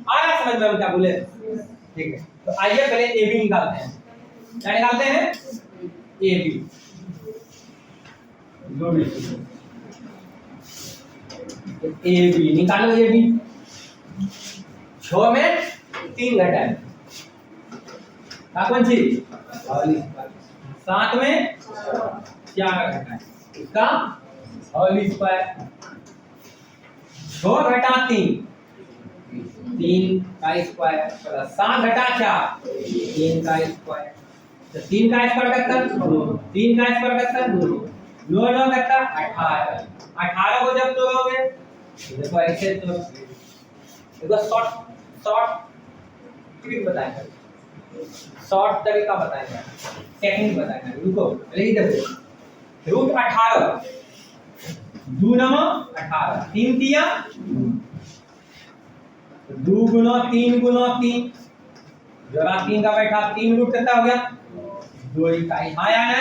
आया समझ में हम क्या बोले? ठीक है, तो आइए पहले ए बी निकालते हैं। क्या निकालते हैं? A B. ए बी निकालो। ए बी 6 में 3 घटाएं, कौन सी? 7 में 4 घटाएं, इसका होल स्क्वायर। 6 घटा 3, 3 का स्क्वायर प्लस 7 घटा 4, 3 का स्क्वायर। तो 3 का स्क्वायर कितना? 3 का स्क्वायर कितना? 9 9 कितना? 18। 18 को जब तोड़ोगे देखो ऐसे तो देखो शॉर्ट ट्रिक बताएंगे, शॉर्ट तरीका बताएंगे, टेक्निक बताएंगे। रुको पहले ही देखो। रूट 18 2 9 18, 3 दिया 2 गुना 3 गुना 3, जरा 3 का बैठा 3 रूट कितना हो गया? 2 इकाई। आया ना?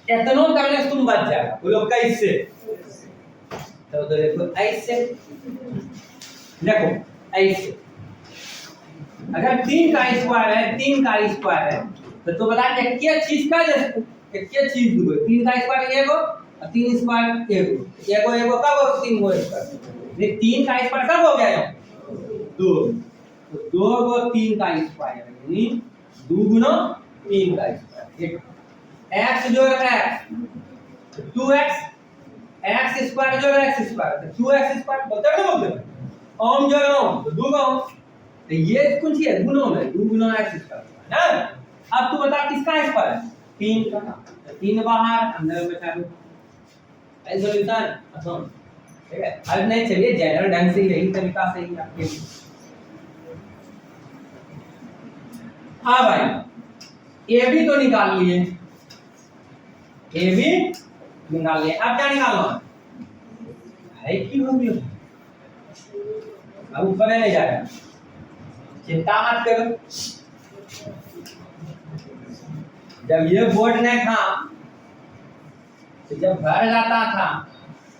इतना करने से तुम बच जाएगा। बोलो कैसे? तो देखो ऐसे, देखो ऐसे। अगर 3 का स्क्वायर है, 3 का स्क्वायर है तो बता क्या चीज का क्या चीज दो? 3 का स्क्वायर एगो और 3 स्क्वायर एगो एगो कब हो? 3 गो स्क्वायर। ये 3 का स्क्वायर कब हो गया? 2। तो 2 गो 3 का स्क्वायर यानी 2 गुना 3 का स्क्वायर। x जोड़ x 2x, x स्क्वायर जोड़ x स्क्वायर तो 2x स्क्वायर। बोलते हैं ना, बोलते हैं ओम जोड़ ओम तो 2 का ओम। तो ये कौन सी है? गुणों में 2 गुना x स्क्वायर ना। अब तू बता किसका स्क्वायर? 3 का। तो 3 बाहर अंदर में चालू ऐसे सॉल्यूशन आसान। ठीक है, अब नहीं चलिए जनरल ढंग से यही तरीका से ही आपके। हाँ भाई ए भी तो निकाल लिए, ए भी निकाल लिए। अब क्या निकालना है? की हो गया अब ऊपर नहीं जाएगा, चिंता मत करो। जब ये बोर्ड नहीं था तो जब भर जाता था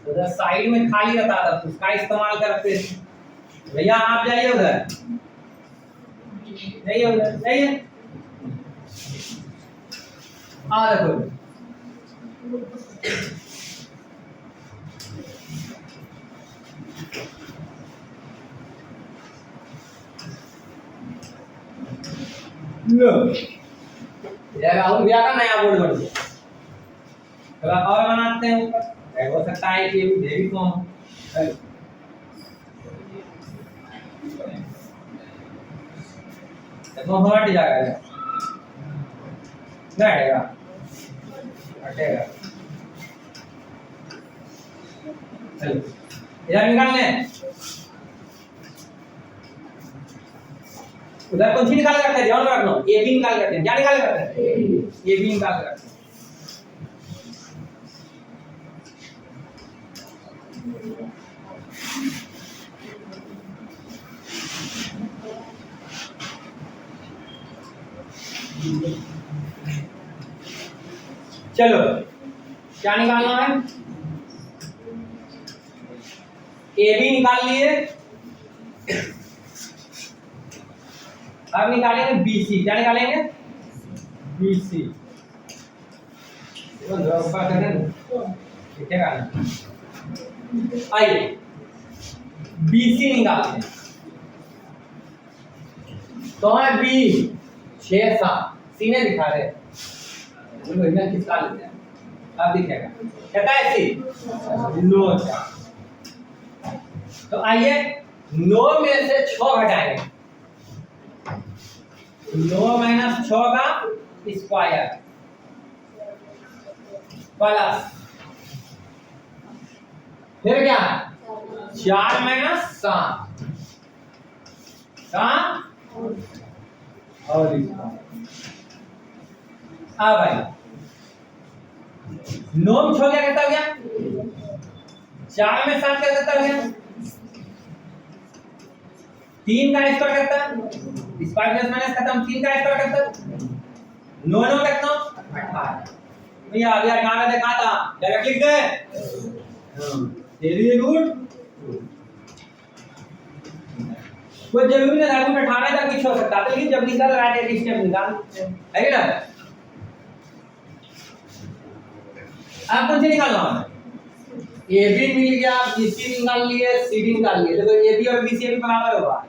तो उधर साइड में खाली रहता था तो उसका इस्तेमाल करते थे। भैया आप जाइए उधर, जाइए उधर, जाइए। देखो लो, राहुल भैया का नया बोर्ड बन गया। थोड़ा और बनाते हैं ऊपर, हो सकता है कि देरी कम हो। तो हट जाएगा, नहीं हटेगा, हटेगा। चलो इधर निकाल लें, उधर कौन सी निकाल के रखते हैं, ध्यान रखना, ए बी निकाल के रखते हैं। क्या निकाल के रखते हैं? ए बी निकाल के रखते हैं। चलो क्या निकालना है? ए बी निकाल लिए, अब निकालेंगे बी सी। क्या निकालेंगे? B C. ठीक है, आइए बी सी निकालते हैं। तो है बी 6 7, सी ने दिखा रहे, किसका लेते हैं? अब दिखेगा, कहता है सी नो 4। तो आइए 9 में से 6 घटाएंगे, 9 माइनस 6 का स्क्वायर प्लस फिर क्या 4 माइनस 7 और भाई 9 में 6 क्या कहता हो गया, 4 में 7 क्या कहता हो गया, 3 का स्क्वायर करता है, स्क्वायर प्लस माइनस खत्म, 3 का स्क्वायर करता है, 9 9 कितना 18। भैया अभी 18 देखा था, डायरेक्ट लिख दे, तेरी रूट कोई जरूरी नहीं है, 18 तक कुछ हो सकता है, लेकिन जब निकल रहा है एक स्टेप निकाल है ना। अब कौन सी निकालना है? ए बी मिल गया, बी सी निकाल लिए, सी डी निकाल लिए। देखो ए बी और बी सी बराबर होगा,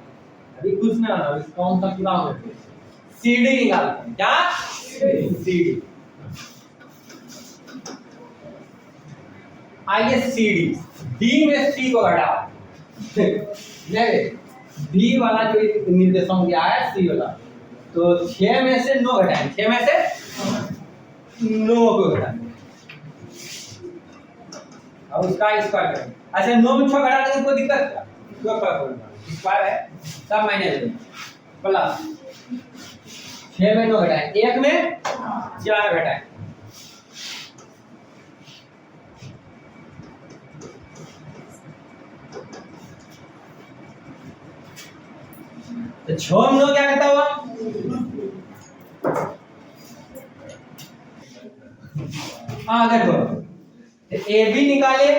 अभी कुछ नहीं होना, अभी कौन सा पूरा हो गया, सी डी निकालते हैं। क्या? C D. आइए सी डी, डी में सी को घटाओ, नहीं डी वाला जो निर्देशांक दिया है सी वाला, तो 6 में से 9 घटाएंगे, 6 में से 9 को घटाएंगे, अब उसका स्क्वायर करेंगे। अच्छा 9 में 6 घटा देंगे, कोई दिक्कत क्या? कोई फर्क नहीं पड़ता, स्क्वायर है सब माइनस प्लस 6 में 9 घटाएं, 1 में 4 घटाएं, तो 6 में 9 क्या कहता हुआ? देखो ए बी निकाले,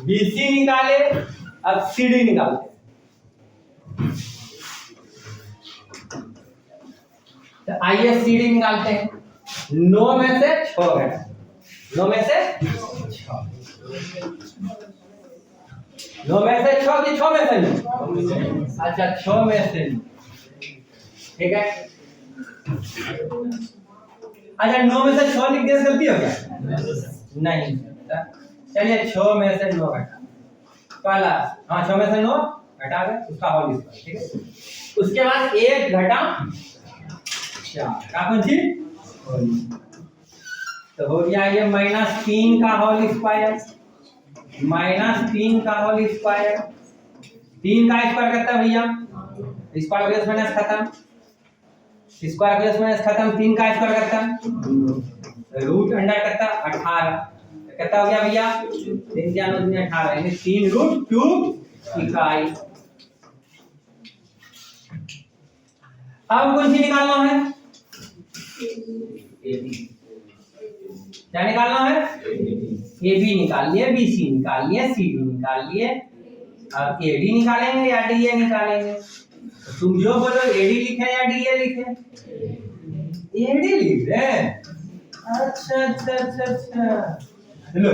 बी सी निकाले, अब सी डी निकालते। तो आइए सी डी निकालते हैं, 9 में से 6 घटा, 9 में से 6, 9 में से 6 की 6 में से 9, अच्छा 6 में से 9, ठीक है। अच्छा 9 में से 6 लिख दिया, गलती हो गया? नहीं, चलिए 6 में से 9 घटा प्लस, हाँ 6 में से 9 घटा दे, उसका होल स्क्वायर, ठीक है। उसके बाद 1 घटा 4 का कौन सी, तो हो गया ये -3 का होल स्क्वायर, -3 का होल स्क्वायर, 3 का स्क्वायर करता है भैया, स्क्वायर प्लस माइनस खत्म, स्क्वायर प्लस माइनस खत्म, 3 का स्क्वायर करता रूट अंडर करता 18, कितना हो गया भैया 3 क्या 9 18, यानी 3√2 इकाई। अब कौन सी निकालना है? क्या निकालना है? ए बी निकाल लिए, बी सी निकाल लिए, सी डी निकाल लिए, अब ए डी निकालेंगे या डी ए निकालेंगे? तो तुम जो बोलो ए डी लिखे या डी ए लिखे? ए डी लिख रहे हैं। अच्छा अच्छा अच्छा अच्छा, लो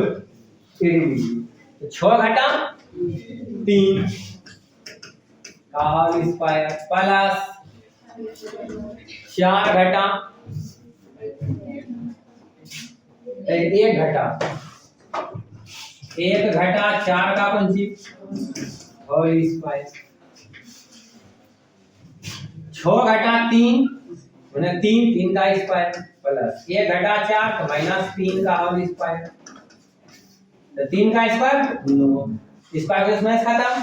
ए डी। तो 6 घटा 3 का होल स्क्वायर प्लस 4 घटा 1 घटा 4 का पंची होल स्क्वायर 6 घटा 3 मैंने 3 का स्क्वायर प्लस 1 घटा 4 तो माइनस 3 का होल स्क्वायर, तो 3 का स्क्वायर 9 स्क्वायर के इसमें खत्म,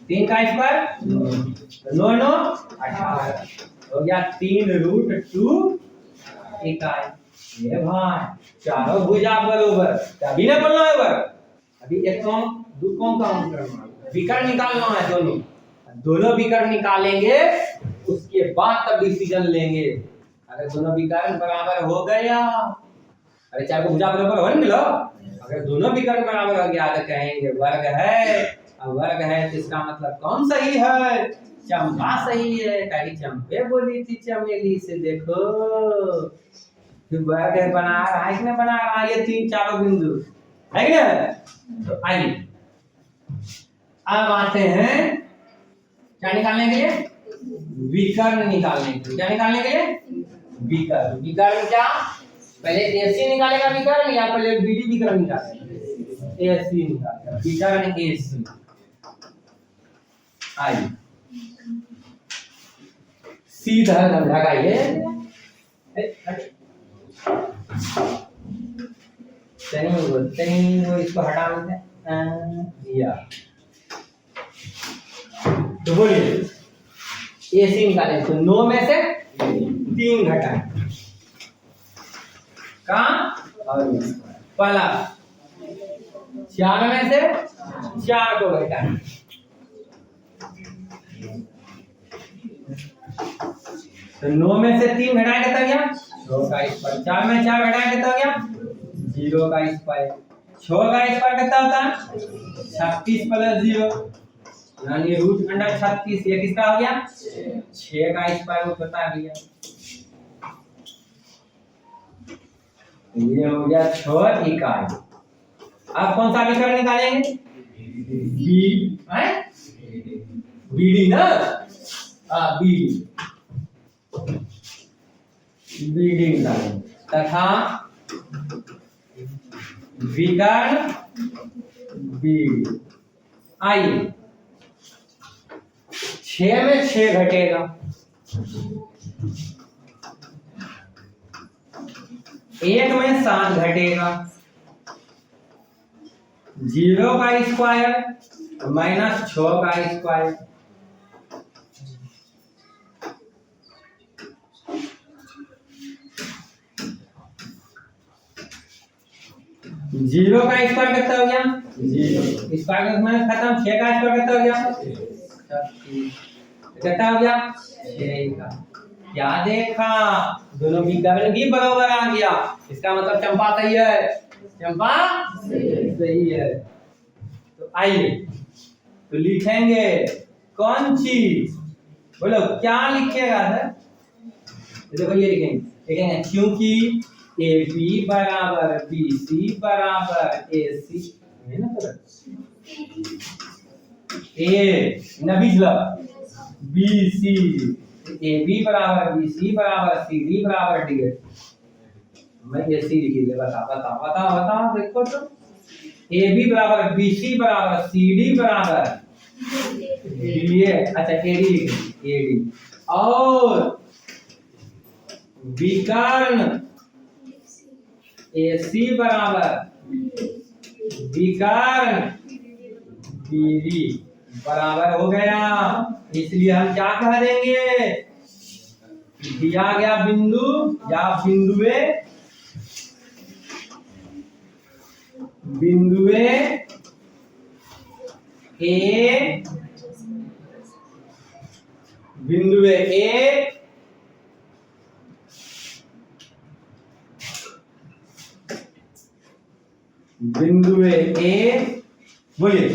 3 का स्क्वायर 9 9 18 हो गया 3√2 इकाई। ये भाई चारों भुजा बराबर, अभी ना बोलना है बर, अभी एक कौन दो कौन काउंट करना है, विकर्ण निकालना है, दोनों विकर्ण निकालेंगे उसके बाद तब डिसीजन लेंगे। अगर दोनों विकर्ण बराबर हो गया, अरे चार को भुजा बराबर हो मिलो, अगर दोनों विकर्ण बराबर हो गया तो कहेंगे वर्ग है, अब वर्ग है तो इसका मतलब कौन सही है? चंपा सही है, कहीं चंपे बोली थी चमेली से देखो वर्ग है, बना रहा है कि नहीं बना रहा है, ये 3 4 बिंदु है क्या? तो आइए अब आते हैं क्या निकालने के लिए, विकर्ण निकालने के लिए। क्या निकालने के लिए? विकर्ण। विकर्ण क्या, पहले एसी निकालेगा विकर्ण या पहले बीडी विकर्ण निकालेगा? एसी निकालेगा, विकर्ण एसी। आइए सीधा लगाइए, वो इसको हटा देते हैं या तो बोलिए एसी निकालें तो 9 में से 3 घटाएं प्लस 4 में से 4 को घटाएं, तो 9 में से 3 घटाएं कितना गया 6 का स्क्वायर, 4 में 4 घटाएं कितना गया 0 का स्क्वायर, 6 का स्क्वायर कितना होता है 36 प्लस 0 यानी √36, ये किसका हो गया 6 का स्क्वायर, वो बता दिया, ये हो गया 6 इकाई। अब कौन सा विकर्ण निकालेंगे? बी है बीडी ना, बीडी बीडी निकालेंगे तथा विकर्ण बीडी। आइए 6 में 6 घटेगा, 1 में 7 घटेगा, 0 का स्क्वायर माइनस 6 का स्क्वायर, जीरो का स्क्वायर कितना हो गया 0, स्क्वायर में खत्म, 6 का स्क्वायर कितना हो गया 36, कितना हो गया 6 का। क्या देखा, दोनों विकर्ण भी बराबर आ गया, इसका मतलब चंपा सही है, चंपा सही है। तो आइए तो लिखेंगे कौन चीज, बोलो क्या लिखेगा सर? देखो ये लिखेंगे क्योंकि ए बी बराबर बी सी बराबर ए सी है ना, ए ना बीच बी सी, ए बी बराबर बी सी बराबर सी डी बराबर डी है। मैं ये सी लिख ले, बता देखो तो, ए बी बराबर बी सी बराबर सी डी बराबर डी है, अच्छा ए डी और विकर्ण ए सी बराबर विकर्ण बीडी बराबर हो गया। इसलिए हम क्या कह देंगे, दिया गया बिंदु या बिंदुए ए बिंदु ए, बोलिए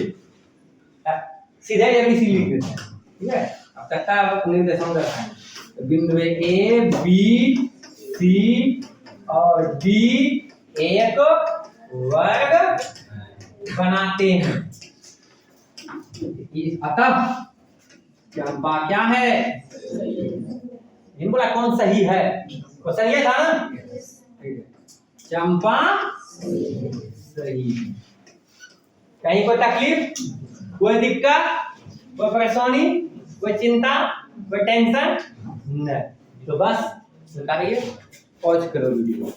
सीधे एबीसी लिख देते हैं, ठीक है। अब तक निर्देशांक रखाएंगे, तो बिंदु ए बी सी और डी एक वर्ग बनाते हैं। अतः चंपा क्या है, बोला कौन सही है, वो सही था ना, चंपा सही। कहीं कोई तकलीफ, कोई दिक्कत, कोई परेशानी, कोई चिंता, कोई टेंशन नहीं, तो बस बता रही है, पॉज करो वीडियो।